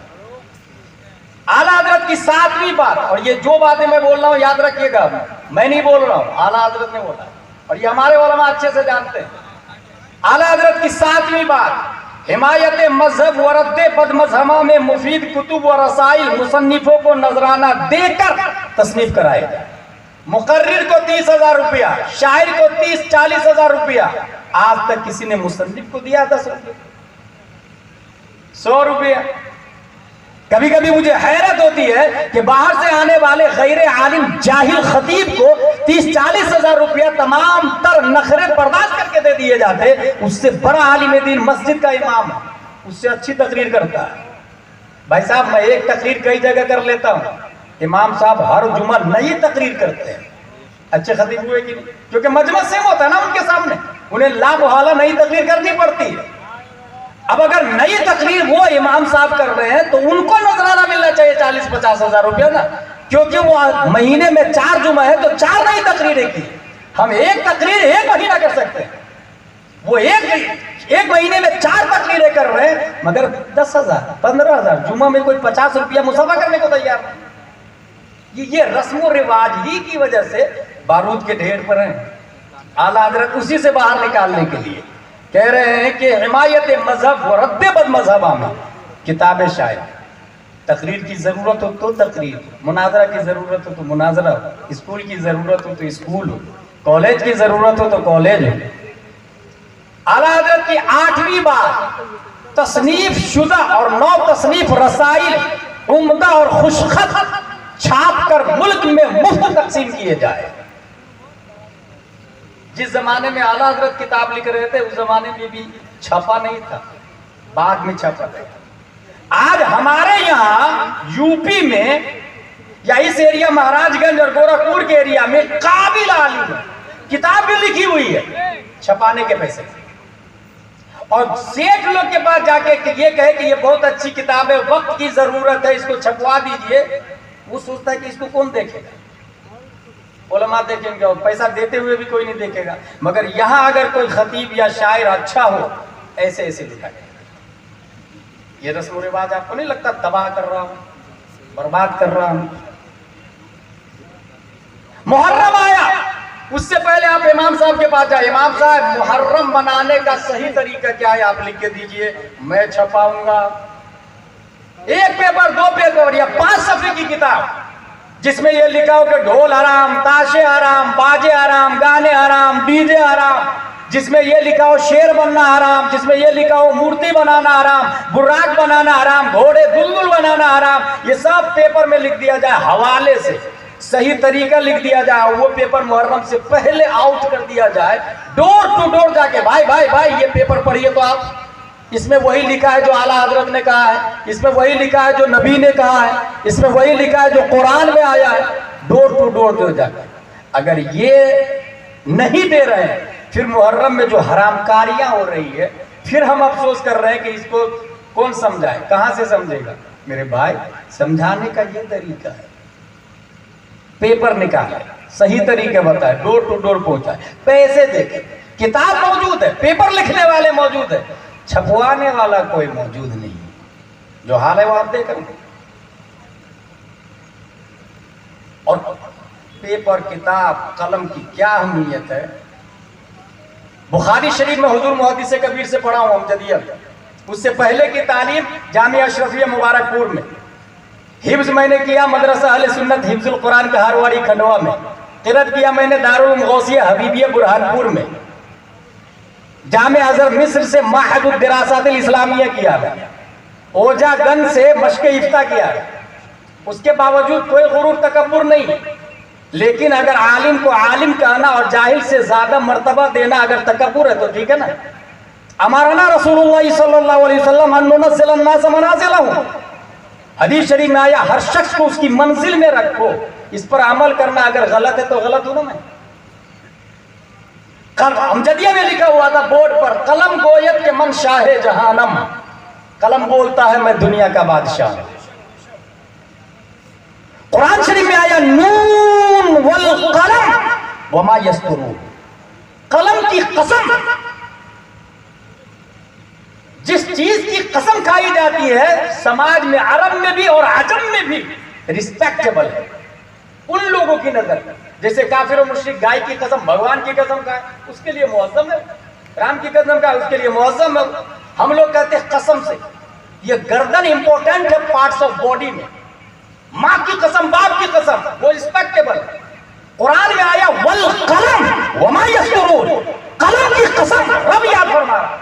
A: आला हजरत की 7वीं बात, और ये जो बातें मैं बोल रहा हूँ याद रखिएगा, मैं नहीं बोल रहा हूँ, आला हजरत ने बोला और ये हमारे उलमा अच्छे से जानते हैं। आला हजरत की 7वीं बात, हिमायत मजहब व रद्द बदमज़हबा में मुफीद कुतुब व रसाइल मुसन्निफों को नजराना देकर तस्नीफ कराएगा। मुकर्रिर को 30,000 रुपया, शायर को 30-40 हजार रुपया। आज तक किसी ने मुसन्निफ को दिया 10 रुपये, 100 रुपया। कभी कभी मुझे हैरत होती है कि बाहर से आने वाले गैर आलिम जाहिल खतीब को 30-40 हजार रुपया तमाम तर नखरे बर्दाश्त करके दे दिए जाते। उससे बड़ा आलिम दीन मस्जिद का इमाम है, उससे अच्छी तकरीर करता है। भाई साहब मैं एक तकरीर कई जगह कर लेता हूँ, इमाम साहब हर जुमा नई तकरीर करते हैं। अच्छे खतीब हुए कि नहीं? क्योंकि मजमा सेम होता है ना उनके सामने, उन्हें ला मुहाला नई तकरीर करनी पड़ती है। अब अगर नई तकरीर वो इमाम साहब कर रहे हैं तो उनको नजराना मिलना चाहिए 40-50 हजार रुपया ना। क्योंकि वो महीने में 4 जुमा है तो 4 नई तकरीरें की। हम एक तकरीर एक महीना कर सकते हैं, वो एक महीने में 4 तकरीरें कर रहे हैं, मगर 10,000 15,000 जुमा में कोई 50 रुपया मुसाफा करने को तैयार नहीं। ये रस्म रिवाज ही की वजह से बारूद के ढेर पर हैं। आला हजरत उसी से बाहर निकालने के लिए कह रहे हैं कि हिमायत मजहब व रद्द बद मजहबा में किताबें शायद, तकरीर की जरूरत हो तो तकरीर, मुनाजरा की जरूरत हो तो मुनाजरा, स्कूल की जरूरत हो तो स्कूल हो, कॉलेज की जरूरत हो तो कॉलेज हो। आला हजरत की 8वीं बार तसनीफ शुदा और 9 तसनीफ रसाइल उम्दा और खुशखत छाप कर मुल्क में मुफ्त तकसीम किए जाए। जिस जमाने में आला हजरत किताब लिख रहे थे उस जमाने में भी छपा नहीं था, बाद में छपा था। आज हमारे यहाँ यूपी में या इस एरिया महाराजगंज और गोरखपुर के एरिया में काबिल आलिम किताब भी लिखी हुई है छपाने के पैसे, और सेठ लोग के पास जाके ये कहे कि ये बहुत अच्छी किताब है, वक्त की जरूरत है, इसको छपवा दीजिए, वो सोचता है कि इसको कौन देखेगा, उलमा देखेंगे और पैसा देते हुए भी कोई नहीं देखेगा। मगर यहां अगर कोई खतीब या शायर अच्छा हो, ऐसे ऐसे लिखा जाएगा। ये रस्म रिवाज आपको नहीं लगता तबाह कर रहा हूं, बर्बाद कर रहा हूं? मुहर्रम आया, उससे पहले आप इमाम साहब के पास जाए, इमाम साहब मुहर्रम मनाने का सही तरीका क्या है, आप लिख के दीजिए, मैं छपाऊंगा। 1 पेपर 2 पेपर या 5 सफ़े की किताब जिसमें यह लिखा हो कि ढोल हराम, ताशे हराम, बाजे हराम, गाने हराम, डीजे हराम, जिसमें यह लिखा हो शेर बनना हराम, जिसमें यह लिखा हो मूर्ति बनाना हराम, बुर्राक बनाना हराम, घोड़े बुलबुल बनाना हराम, ये सब पेपर में लिख दिया जाए, हवाले से सही तरीका लिख दिया जाए। वो पेपर मुहर्रम से पहले आउट कर दिया जाए, डोर टू डोर जाके भाई भाई भाई ये पेपर पढ़िए तो आप, इसमें वही लिखा है जो आला हजरत ने कहा है, इसमें वही लिखा है जो नबी ने कहा है, इसमें वही लिखा है जो कुरान में आया है, डोर टू डोर दे जाकर। अगर ये नहीं दे रहे हैं, फिर मुहर्रम में जो हरामकारियां हो रही है, फिर हम अफसोस कर रहे हैं कि इसको कौन समझाए, कहां से समझेगा? मेरे भाई, समझाने का ये तरीका है, पेपर निकाले, सही तरीके बताए, डोर टू डोर पहुंचाए, पैसे देके, किताब मौजूद है, पेपर लिखने वाले मौजूद है, छपवाने वाला कोई मौजूद नहीं है। जो हाल है वो आप देख रहे हैं। और पेपर, किताब, कलम की क्या अहमियत है। बुखारी शरीफ में हुजूर मुहद्दिस कबीर से पढ़ा हूं अमजदियत, उससे पहले की तालीम जामिया अशरफिया मुबारकपुर में, हिफ्ज मैंने किया मदरसा अहले सुन्नत हिफ्जुल कुरान का हारवाड़ी खंडवा में, किरत किया मैंने दारुल गौसिया हबीबिया बुरहानपुर में, जामे अजहर मिस्र से माहदुद दिरासातिल इस्लामिया किया है, ओजागंज से मश्क इफ्ता किया है। उसके बावजूद कोई गुरूर तकब्बुर नहीं, लेकिन अगर आलिम को आलिम कहना और जाहिल से ज्यादा मर्तबा देना अगर तकब्बुर है तो ठीक है ना। अमरना रसूलुल्लाह सल्लल्लाहु अलैहि वसल्लम अन नुनज़्ज़िल अन्नास मनाज़िलहुम, हदीस शरीफ में आया हर शख्स को उसकी मंजिल में रखो, इस पर अमल करना अगर गलत है तो गलत हो ना। मैं कल अमजदिया में लिखा हुआ था बोर्ड पर, कलम गोयत के मन शाहे जहानम, कलम बोलता है मैं दुनिया का बादशाह। कुरान शरीफ में आया नून वल कलम वमा यस्तुरून, कलम की कसम, जिस चीज की कसम खाई जाती है समाज में अरब में भी और अजम में भी रिस्पेक्टेबल है उन लोगों की नजर। जैसे काफिर और मुश्रिक गाय की कसम भगवान की कसम का है, उसके लिए मुअज़्ज़म है, राम की कसम का है, उसके लिए मुअज़्ज़म है। हम लोग कहते हैं कसम से, ये गर्दन इंपॉर्टेंट है पार्ट्स ऑफ बॉडी में, माँ की कसम, बाप की कसम, वो रिस्पेक्टेबल है। कुरान में आया वल कलम वमा यस्तुरून, कलम की कसम, रब याद फरमा रहा,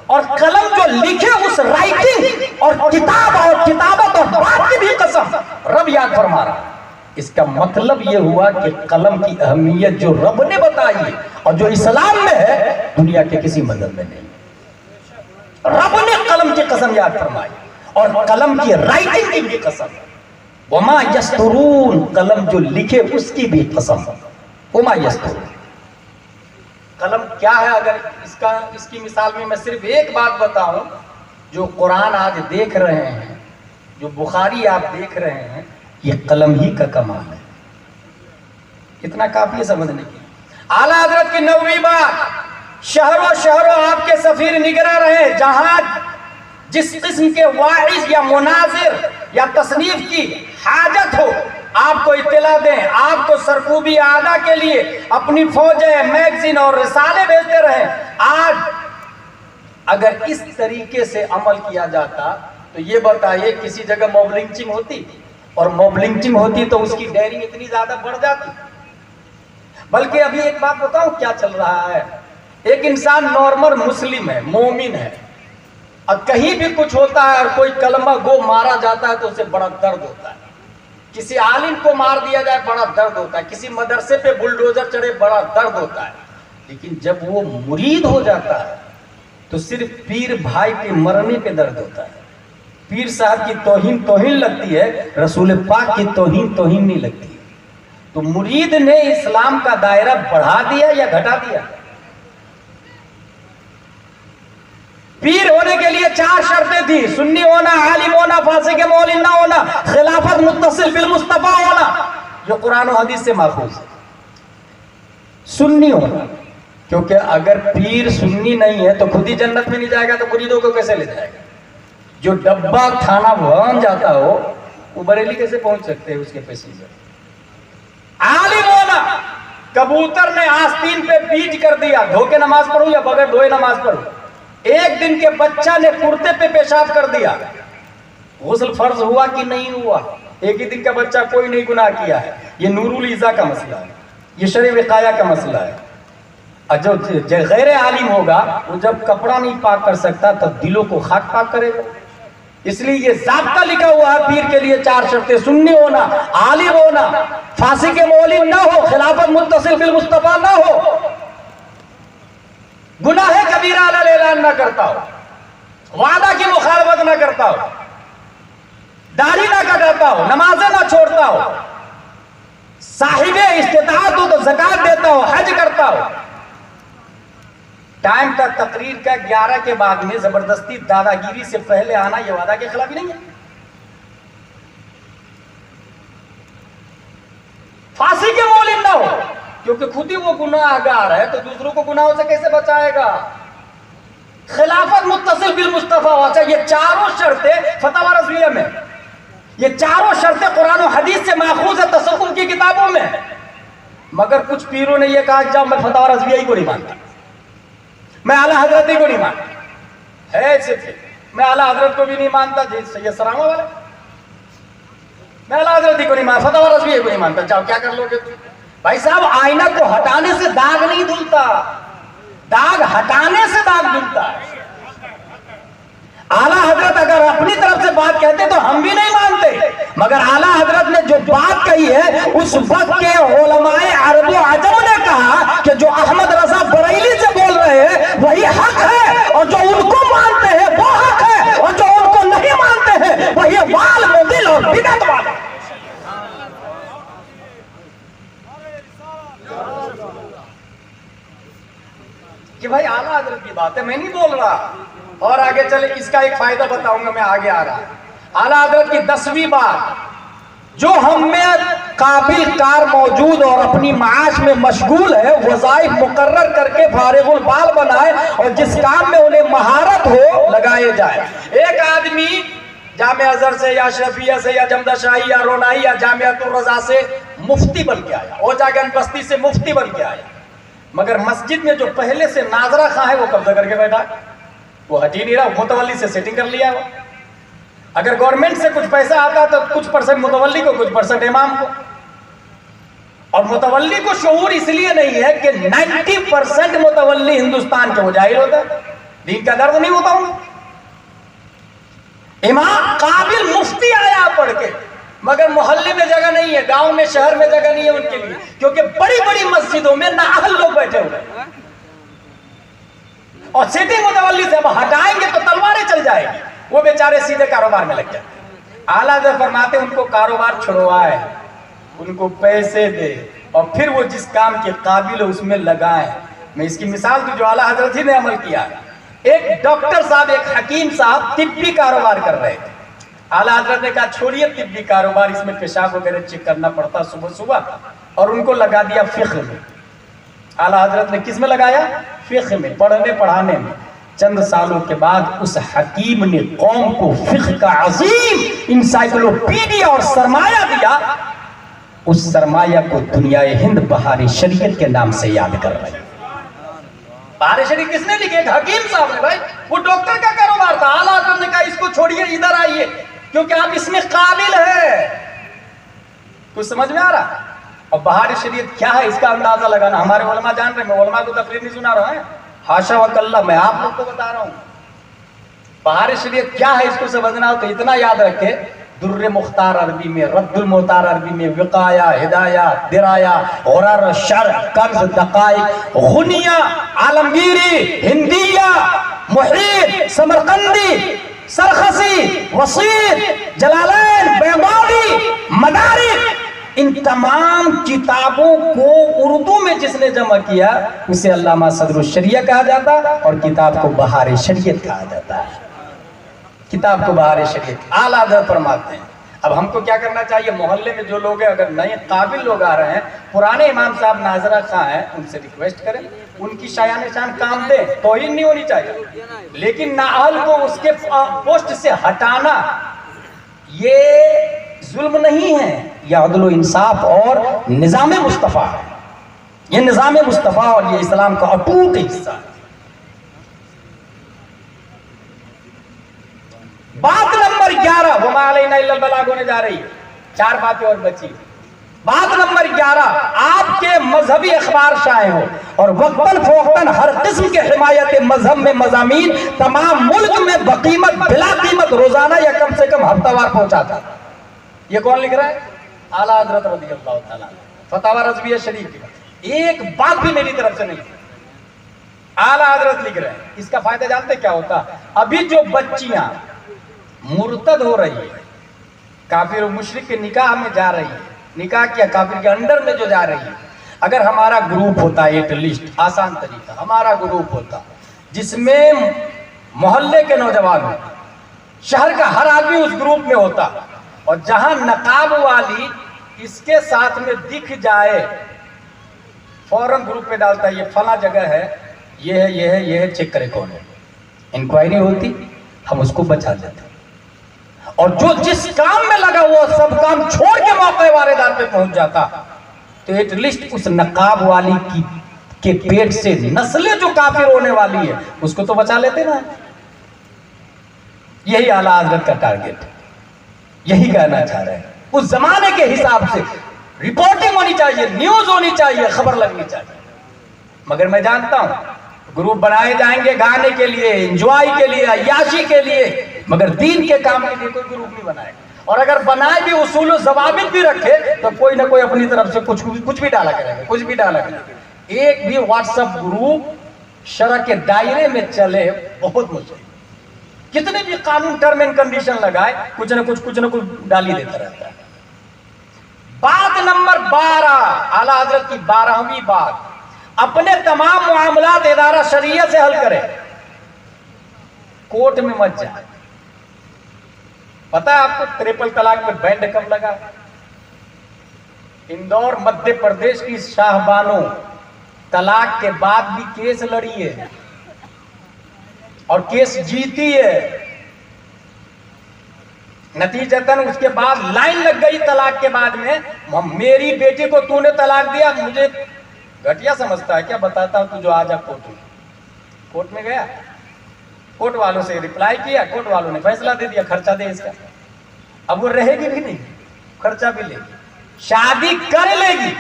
A: और कलम जो लिखे उस राइटिंग और किताब और किताबत और बात की भी कसम, रब याद फरमा रहा। इसका मतलब यह हुआ कि कलम की अहमियत जो रब ने बताई और जो इस्लाम में है दुनिया के किसी मजहब में नहीं। रब ने कलम की कसम याद फरमाई और कलम की राइटिंग की भी कसम, वमा यस्तुरून, कलम जो लिखे उसकी भी कसम, वमा यस्तुरून। कलम क्या है? अगर इसकी मिसाल में मैं सिर्फ एक बात बताऊं, जो कुरान आज देख रहे हैं, जो बुखारी आप देख रहे हैं, ये कलम ही का कमाल है। इतना काफी है समझने के लिए। आला हजरत की 9वीं बात, शहरों शहरों आपके सफीर निगरां रहे, जहां जिस किस्म के वाइज या मुनाजिर या तसनीफ की हाजत हो आपको इत्तला दें, आपको सरकूबी आदा के लिए अपनी फौजें, मैगजीन और रिसाले भेजते रहे। आज अगर इस तरीके से अमल किया जाता तो ये बताइए किसी जगह मॉब लिंचिंग होती, और मॉब लिंचिंग होती तो उसकी डेयरिंग इतनी ज्यादा बढ़ जाती। बल्कि अभी एक बात बताऊं क्या चल रहा है, एक इंसान नॉर्मल मुस्लिम है, मोमिन है, और कहीं भी कुछ होता है और कोई कलमा गो मारा जाता है तो उसे बड़ा दर्द होता है। किसी आलिम को मार दिया जाए बड़ा दर्द होता है, किसी मदरसे पे बुलडोजर चढ़े बड़ा दर्द होता है। लेकिन जब वो मुरीद हो जाता है तो सिर्फ पीर भाई के मरने पे दर्द होता है। पीर साहब की तौहीन लगती है, रसूल पाक की तौहीन नहीं लगती। तो मुरीद ने इस्लाम का दायरा बढ़ा दिया या घटा दिया? पीर होने के लिए 4 शर्तें थी, सुन्नी होना, आलिम होना, फासिक मौलिन ना होना, खिलाफत मुत्तसिल बिल मुस्तफा होना, जो कुरान और हदीस से माखूज है। सुन्नी होना, क्योंकि अगर पीर सुन्नी नहीं है तो खुद ही जन्नत में नहीं जाएगा तो मुरीदों को कैसे ले जाएगा? जो डब्बा थाना भवन जाता हो वो बरेली कैसे पहुंच सकते हैं उसके पैसेंजर? आलिम होना, कबूतर ने आस्तीन पे बीज कर दिया, धो के नमाज पढ़ू या बगैर धोए नमाज पढ़ू। एक दिन के बच्चा ने कुर्ते पे पेशाब कर दिया, गुस्ल फर्ज हुआ कि नहीं हुआ? एक ही दिन का बच्चा, कोई नहीं गुनाह किया है। ये नूरुल ईज़ा का मसला है, ये शरीफ विकाया का मसला है। और जो गैर आलिम होगा वो जब कपड़ा नहीं पाक कर सकता तब दिलों को खाक पाक करेगा। इसलिए ये ज़ाब्ता लिखा हुआ है पीर के लिए 4 शर्तें, सुन्नी होना, आलिम होना, फांसी के मौलिन ना हो, खिलाफत मुत्तसिल बिल मुस्तफा ना हो, गुनाह कबीरा ऐलान ना करता हो, वादा की मुखालफत ना करता हो, दाढ़ी ना कटाता हो, नमाजें ना छोड़ता हो, साहिबे इस्तिताअत हो तो ज़कात देता हो, हज करता हो। टाइम तक तकरीर का 11 के बाद में जबरदस्ती दादागिरी से पहले आना यह वादा के खिलाफ नहीं है। फांसी के मौलिन ना हो, क्योंकि खुद ही वो गुनाहगार है तो दूसरों को गुनाहों से कैसे बचाएगा? खिलाफत मुत्तसिल बिल मुस्तफा होना चाहिए। ये 4 शर्तें फतवा रज़विया में, ये 4 शर्तें कुरान और हदीस से माखूज है, तसव्वुफ की किताबों में। मगर कुछ पीरों ने ये कहा जाओ मैं फतवा रज़विया ही को नहीं मानता, मैं आला हजरत को नहीं मानता है, सिर्फ मैं आला हजरत को भी नहीं मानता जी, सैयद सरामा वाले, मैं आला हजरत को नहीं मानता, फतवा रज़विया को नहीं मानता। जाओ क्या कर लोगे तुम? भाई साहब, आईना को हटाने से दाग नहीं धुलता, दाग हटाने से दाग धुलता है। आला हजरत अगर अपनी तरफ से बात कहते तो हम भी नहीं मानते, मगर आला हजरत ने जो बात कही है उस वक्त के उलमाए अरब व अजम ने कहा कि जो अहमद रजा बरेली से बोल रहे हैं वही हक है, और जो उनको मानते हैं वो हक है, और जो उनको नहीं मानते हैं वही वाल मुदिल और बिदअत वाले। कि भाई आला हजरत की बात है, मैं नहीं बोल रहा। और आगे चले इसका एक फायदा बताऊंगा, मैं आगे आ रहा। आला हजरत की 10वीं बात, जो हम में काबिल कार मौजूद और अपनी माश में मशगूल है, वज़ाइफ मुकर्रर करके फारिगुल बाल बनाए और जिस काम में उन्हें महारत हो लगाए जाए। एक आदमी जामिया अज़हर से या शफिया से या जमदा शाही या रोनाई या जामियातुर रज़ा से मुफ्ती बन के आया, ओजागन बस्ती से मुफ्ती बन के आया, मगर मस्जिद में जो पहले से नाजरा खां है वो कब्जा करके बैठा, वो हट ही नहीं रहा, मुतवल्ली से सेटिंग कर लिया वो। अगर गवर्नमेंट से कुछ पैसा आता तो कुछ परसेंट मुतवल्ली को, कुछ परसेंट इमाम को। और मुतवल्ली को शऊर इसलिए नहीं है कि 90% मुतवल्ली हिंदुस्तान के वो जाहिल होता है, दीन का दर्द नहीं होता उन्हें। इमाम काबिल मुफ्ती आया पढ़ के, मगर मोहल्ले में जगह नहीं है, गांव में शहर में जगह नहीं है उनके लिए, क्योंकि बड़ी बड़ी मस्जिदों में नाअहल लोग बैठे हुए हैं। और सिटी मुतवल्ली से अब हटाएंगे तो तलवारें चल जाएगी, वो बेचारे सीधे कारोबार में लग जाते। आला हज़रत फरमाते उनको कारोबार छुड़वाए, उनको पैसे दे और फिर वो जिस काम के काबिल है उसमें लगाए। मैं इसकी मिसाल दूं जो आला हज़रत ही ने अमल किया। एक डॉक्टर साहब, एक हकीम साहब तिब्बी कारोबार कर रहे थे, आला हजरत ने कहा छोड़िए तिब्बी कारोबार, इसमें पेशाब वगैरह चेक करना पड़ता सुबह सुबह, और उनको लगा दिया फिक्र में। आला हजरत ने किस में लगाया? फिक्र में, पढ़ने पढ़ाने में। चंद सालों के बाद उस हकीम ने कौम को फिक्र का अजीम इंसाइक्लोपीडिया और सरमाया दिया। उस सरमाया को दुनियाए हिंद बहार शरीयत के नाम से याद कर रहे हैं। बहार शरीयत किसने लिखे? एक हकीम साहब ने भाई, वो डॉक्टर का कारोबार था। आला हजरत ने कहा इसको छोड़िए, इधर आइए, क्योंकि आप इसमें काबिल है। कुछ समझ में आ रहा? और बहार शरीयत क्या है इसका अंदाजा लगाना हमारे उलमा जान रहे हैं। मैं उलमा को तकरीर नहीं सुना रहा है, हाशा वकल्ला, मैं आप लोग को बता रहा हूं बहार शरीयत क्या है। इसको समझना हो तो इतना याद रखे, दुर्र मुख्तार अरबी में, रद्दुल मोहतार अरबी में, विकाया, हिदाया, दिराया, गुरर, शर, कर्ज, दकाइक, गुनिया, आलमगीरी, हिंदिया, मुहीत, समरकंदी, सरखसी, वसीत, जलालैन, बैवावी, मदारिक, इन तमाम किताबों को उर्दू में जिसने जमा किया उसे अल्लामा सदरुल शरिया कहा जाता, और किताब को बहार शरीयत कहा जाता है। किताब को बहार शरीयत आला हज़रत फरमाते हैं। अब हमको क्या करना चाहिए? मोहल्ले में जो लोग हैं, अगर नए काबिल लोग आ रहे हैं, पुराने इमाम साहब नाजरा खां हैं, उनसे रिक्वेस्ट करें, उनकी शायान शान काम दें, तौहीन नहीं होनी चाहिए, लेकिन नाअहल को उसके पोस्ट से हटाना ये जुल्म नहीं है, यह अदल इंसाफ और निज़ाम मुस्तफ़ा है। यह निज़ाम मुस्तफ़ा और ये इस्लाम का अटूट हिस्सा है। बात नंबर 11 वमा अलैना इल्लल बलाग होने जा रही है। 4 बातें और बची। बात नंबर 11, आपके मजहबी अखबार शाये हो और वक्तन फोक्तन हर किस्म के हिमायत मजहब में मज़ामीन तमाम मुल्क में बकीमत बिला कीमत रोजाना या कम से कम हफ्तावार पहुंचाता। ये कौन लिख रहा है? आला हज़रत रज़ियल्लाहु ताला, फतावा रज़विया शरीफ की। एक बात भी मेरी तरफ से नहीं, आला हज़रत लिख रहे हैं। इसका फायदा जानते क्या होता? अभी जो बच्चियां मुर्तद हो रही है, काफिर और मुशरिक के निकाह में जा रही है, निकाह किया काफिर के अंडर में जो जा रही है, अगर हमारा ग्रुप होता, एटलीस्ट आसान तरीका, हमारा ग्रुप होता जिसमें मोहल्ले के नौजवान होते, शहर का हर आदमी उस ग्रुप में होता, और जहां नकाब वाली इसके साथ में दिख जाए फौरन ग्रुप में डालता है, ये फला जगह है, ये है, ये है, ये है, चेक करे कौन है। इंक्वायरी होती, हम उसको बचा देते, और जो जिस काम में लगा हुआ सब काम छोड़ के मौके वारेदार पे पहुंच जाता, तो एटलीस्ट उस नकाब वाली की के पेट से नस्लें जो काफिर होने वाली है उसको तो बचा लेते ना। यही आला हज़रत का टारगेट, यही कहना चाह रहे हैं। उस जमाने के हिसाब से रिपोर्टिंग होनी चाहिए, न्यूज होनी चाहिए, खबर लगनी चाहिए। मगर मैं जानता हूं ग्रुप बनाए जाएंगे गाने के लिए, एंजॉय के लिए, अय्याशी के लिए, मगर दीन के काम के लिए कोई ग्रुप नहीं बनाएगा। और अगर बनाए भी, उसूल ज़वाबित भी रखे, तो कोई ना कोई अपनी तरफ से कुछ भी डाला करेंगे, कुछ भी डाला करेंगे। एक भी व्हाट्सएप ग्रुप शरअ के दायरे में चले बहुत मुश्किल। कितने भी कानून टर्म एंड कंडीशन लगाए, कुछ ना कुछ डाल ही देता रहता है। बात नंबर 12, आला हज़रत की 12वीं बात, अपने तमाम मामलात इदारा शरीयत से हल करें, कोर्ट में मत जाए। पता है आपको ट्रिपल तलाक में बैंड कब लगा? इंदौर मध्य प्रदेश की शाहबानो तलाक के बाद भी केस लड़ी है और केस जीती है। नतीजतन उसके बाद लाइन लग गई तलाक के बाद में, मेरी बेटी को तूने तलाक दिया, मुझे घटिया समझता है क्या? बताता हूं, तू जो आजा कोर्ट में गया, कोर्ट वालों से रिप्लाई किया, कोर्ट वालों ने फैसला दे दिया, खर्चा दे इसका। अब वो रहेगी भी नहीं, खर्चा भी लेगी, शादी कर लेगी।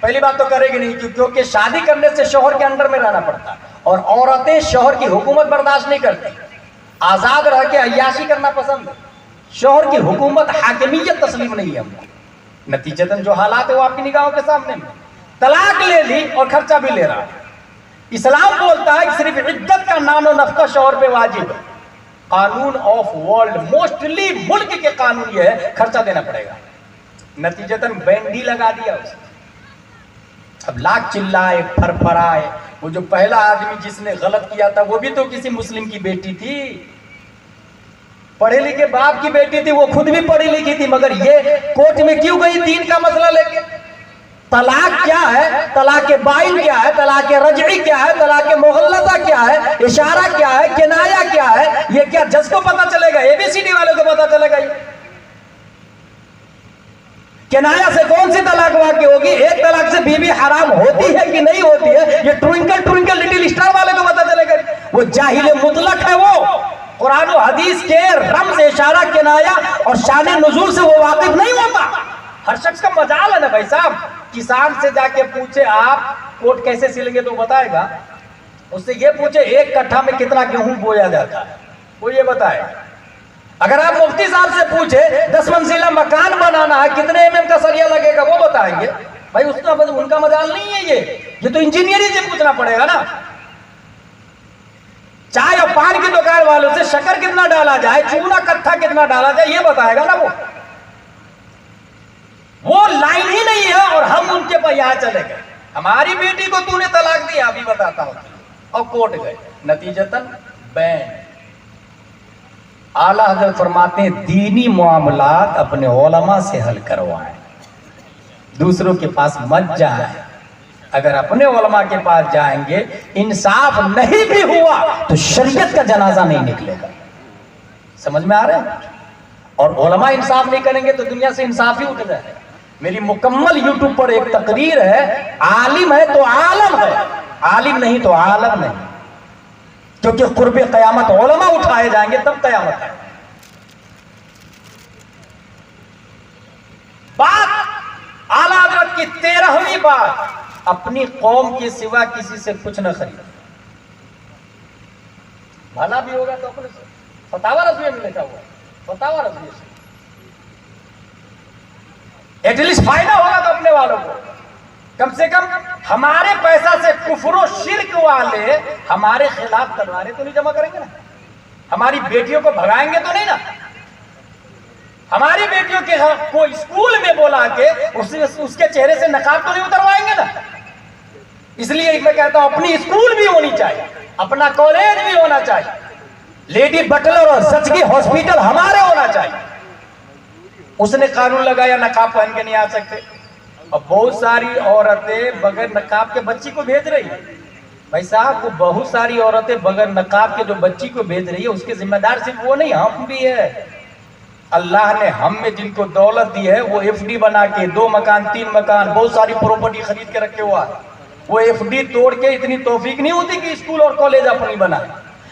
A: पहली बात तो करेगी नहीं, क्योंकि शादी करने से शौहर के अंडर में रहना पड़ता है, और औरतें शौहर की हुकूमत बर्दाश्त नहीं करती, आजाद रह के अय्याशी करना पसंद है। शौहर की हुकूमत, हाकिमियत तस्लीम नहीं है हमको। नतीजतन जो हालात है वो आपकी निगाहों के सामने में, तलाक ले ली और खर्चा भी ले रहा है। इस्लाम बोलता है कि सिर्फ इद्दत का नानो नफका शौहर पे वाजिब है। कानून ऑफ वर्ल्ड, मोस्टली मुल्क के कानून ये है, खर्चा देना पड़ेगा। नतीजतन बैंडी लगा दिया उसने। अब लाख चिल्लाए, फरफराए, वो जो पहला आदमी जिसने गलत किया था वो भी तो किसी मुस्लिम की बेटी थी। पढ़े लिखे बाप की बेटी थी, वो खुद भी पढ़ी लिखी थी, मगर ये कोर्ट में क्यों गई दीन का मसला लेके? तलाक क्या है, तलाक बाइन क्या है, तलाक रजई क्या है, तलाक मुगल्लज़ा क्या है, इशारा क्या है, किनाया क्या है, ये क्या जज को पता चलेगा? एबीसीडी वाले को पता चलेगा? ये किनाया से कौन सी तलाक वाक़ई होगी? एक तलाक से बीवी हराम होती है कि नहीं होती है, ये ट्विंकल ट्विंकल लिटिल स्टार वाले को पता चलेगा? वो जाहिल मुतलक है, वो कुरान और हदीस के रम्ज़, इशारा, किनाया और शान नुज़ूल से वो वाकिफ नहीं होता। हर शख्स का मजाल है ना भाई साहब। किसान से जाके पूछे आप कोट कैसे सिलेंगे तो बताएगा, उससे ये पूछे एक कट्ठा में कितना गेहूं बोया जाता है, वो ये बताएगा। अगर आप मुफ्ती साहब से पूछे 10 मंजिला मकान बनाना है कितने एमएम का सरिया लगेगा, वो बताएंगे। भाई उसका उनका मजाल नहीं है, ये तो इंजीनियरिंग से पूछना पड़ेगा ना। चाय और पान की दुकान वालों से शक्कर कितना डाला जाए, चूना कट्ठा कितना डाला जाए, ये बताएगा ना। वो लाइन ही नहीं है और हम उनके पर यहां चले गए। हमारी बेटी को तूने तलाक दिया, अभी बताता हूं, और कोर्ट गए, नतीजतन बैन। आला हज़रत फरमाते हैं दीनी मामलात अपने उलमा से हल करवाएं, दूसरों के पास मत जाएं। अगर अपने उलमा के पास जाएंगे, इंसाफ नहीं भी हुआ तो शरीयत का जनाजा नहीं निकलेगा। समझ में आ रहा है? और उलमा इंसाफ नहीं करेंगे तो दुनिया से इंसाफ ही उठ जाए। मेरी मुकम्मल यूट्यूब पर एक तकरीर है, आलिम है तो आलम है, आलिम नहीं तो आलम नहीं, क्योंकि कुर्बे क़यामत उलमा उठाए जाएंगे तब क़यामत है। बात आला हज़रत की 13वीं बात, अपनी कौम के सिवा किसी से कुछ न खरीदो। भला भी होगा तो अपने से। फतावा रज़विया में लिखा हुआ, फतावा रज़विया से एटलीस्ट फायदा होगा तो अपने वालों को। कम से कम हमारे पैसा से कुफ्र शिर्क वाले हमारे खिलाफ तलवारें तो नहीं जमा करेंगे ना। हमारी बेटियों को भगाएंगे तो नहीं ना। हमारी बेटियों के को स्कूल में बोला के उसके चेहरे से नकाब तो नहीं उतरवाएंगे ना। इसलिए मैं कहता हूं अपनी स्कूल भी होनी चाहिए, अपना कॉलेज भी होना चाहिए, लेडी बटलर और सचगी हॉस्पिटल हमारे होना चाहिए। उसने कानून लगाया नकाब पहन के नहीं आ सकते। अब बहुत सारी औरतें बगैर नकाब के बच्ची को भेज रही है। भाई साहब, वो बहुत सारी औरतें बगैर नकाब के जो बच्ची को भेज रही है उसके जिम्मेदार सिर्फ वो नहीं, हम भी है। अल्लाह ने हम में जिनको दौलत दी है वो एफडी बना के 2 मकान 3 मकान बहुत सारी प्रॉपर्टी खरीद के रखे हुआ है। वो एफडी तोड़ के इतनी तौफीक नहीं होती कि स्कूल और कॉलेज अपनी बनाए।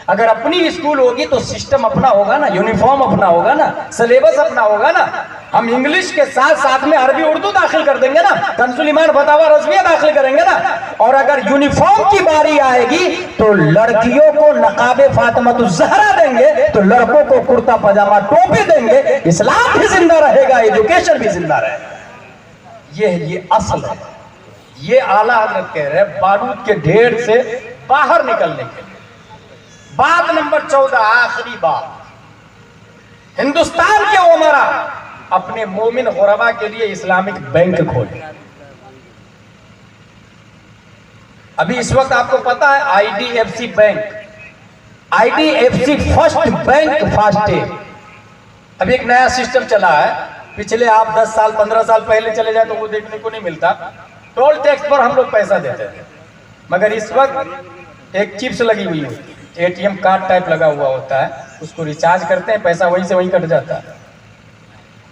A: अगर अपनी स्कूल होगी तो सिस्टम अपना होगा ना, यूनिफॉर्म अपना होगा ना, सिलेबस अपना होगा ना। हम इंग्लिश के साथ साथ में अरबी उर्दू दाखिल कर देंगे ना, कंसुल ईमान फतावा रज़विया दाखिल करेंगे ना। और अगर यूनिफॉर्म की बारी आएगी तो लड़कियों को नकाबे फातिमातुज़ ज़हरा देंगे, तो लड़कों को कुर्ता पजामा टोपी देंगे। इस्लाम भी जिंदा रहेगा, एजुकेशन भी जिंदा रहेगा। ये असल है। ये आला हज़रत कह रहे हैं बारूद के ढेर से बाहर निकलने के लिए। बात नंबर 14, आखिरी बात, हिंदुस्तान के उमरा अपने मोमिन गुरबा के लिए इस्लामिक बैंक खोले। अभी इस वक्त आपको पता है IDFC bank, IDFC first bank FASTag, अभी एक नया सिस्टम चला है। पिछले आप 10 साल 15 साल पहले चले जाए तो वो देखने को नहीं मिलता। टोल टैक्स पर हम लोग पैसा देते थे, मगर इस वक्त एक चिप्स लगी हुई होती है, एटीएम कार्ड टाइप लगा हुआ होता है, उसको रिचार्ज करते हैं, पैसा वहीं से वहीं कट जाता है।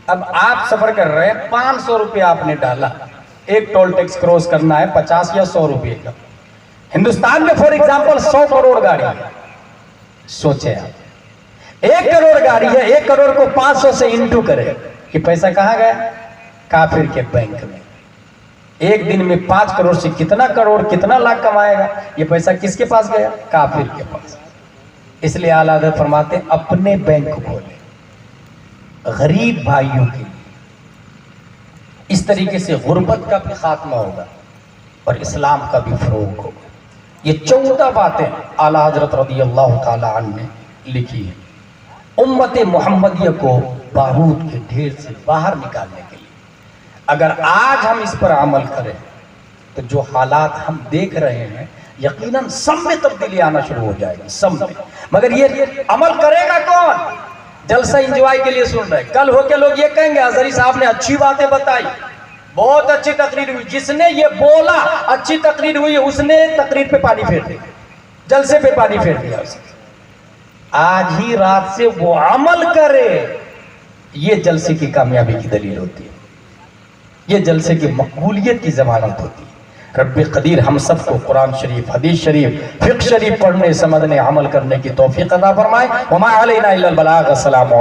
A: अब आप सफर कर रहे हैं, 500 रुपया आपने डाला, एक टोल टैक्स क्रॉस करना है 50 या 100 रुपये का। हिंदुस्तान में फॉर एग्जांपल 100 करोड़ गाड़ी है। सोचे आप 1 करोड़ गाड़ी है, 1 करोड़ को 500 से इंटू करें कि पैसा कहाँ गया? काफिर के बैंक में। एक दिन में 5 करोड़ से कितना करोड़ कितना लाख कमाएगा? ये पैसा किसके पास गया? काफिर के पास। इसलिए आला हज़रत फरमाते हैं अपने बैंक खोले गरीब भाइयों के लिए। इस तरीके से गुर्बत का भी खात्मा होगा और इस्लाम का भी फरोग होगा। ये 14 बातें आला हज़रत रज़ियल्लाहु ताला अन्हु ने लिखी है उम्मत मुहम्मदिया को बारूद के ढेर से बाहर निकालने के लिए। अगर आज हम इस पर अमल करें तो जो हालात हम देख रहे हैं यकीनन सब में तब्दीली आना शुरू हो जाएगी, सब में। मगर ये अमल करेगा कौन? जलसा एंजॉय के लिए सुन रहे। कल होके लोग ये कहेंगे हजरी साहब ने अच्छी बातें बताई, बहुत अच्छी तकरीर हुई, जिसने ये बोला अच्छी तकरीर हुई उसने तकरीर पे पानी फेर दिया, जलसे पे पानी फेर दिया उसने। आज ही रात से वो अमल करे, ये जलसे की कामयाबी की दलील होती है, ये जलसे की मकबूलियत की जमानत होती है। रब्बे कदीर हम सबको कुरान शरीफ, हदीस शरीफ, फिक्र शरीफ पढ़ने, समझने, अमल करने की तौफीक अता फरमाए। वमा अलैना इल्लल बलाग। अस्सलाम।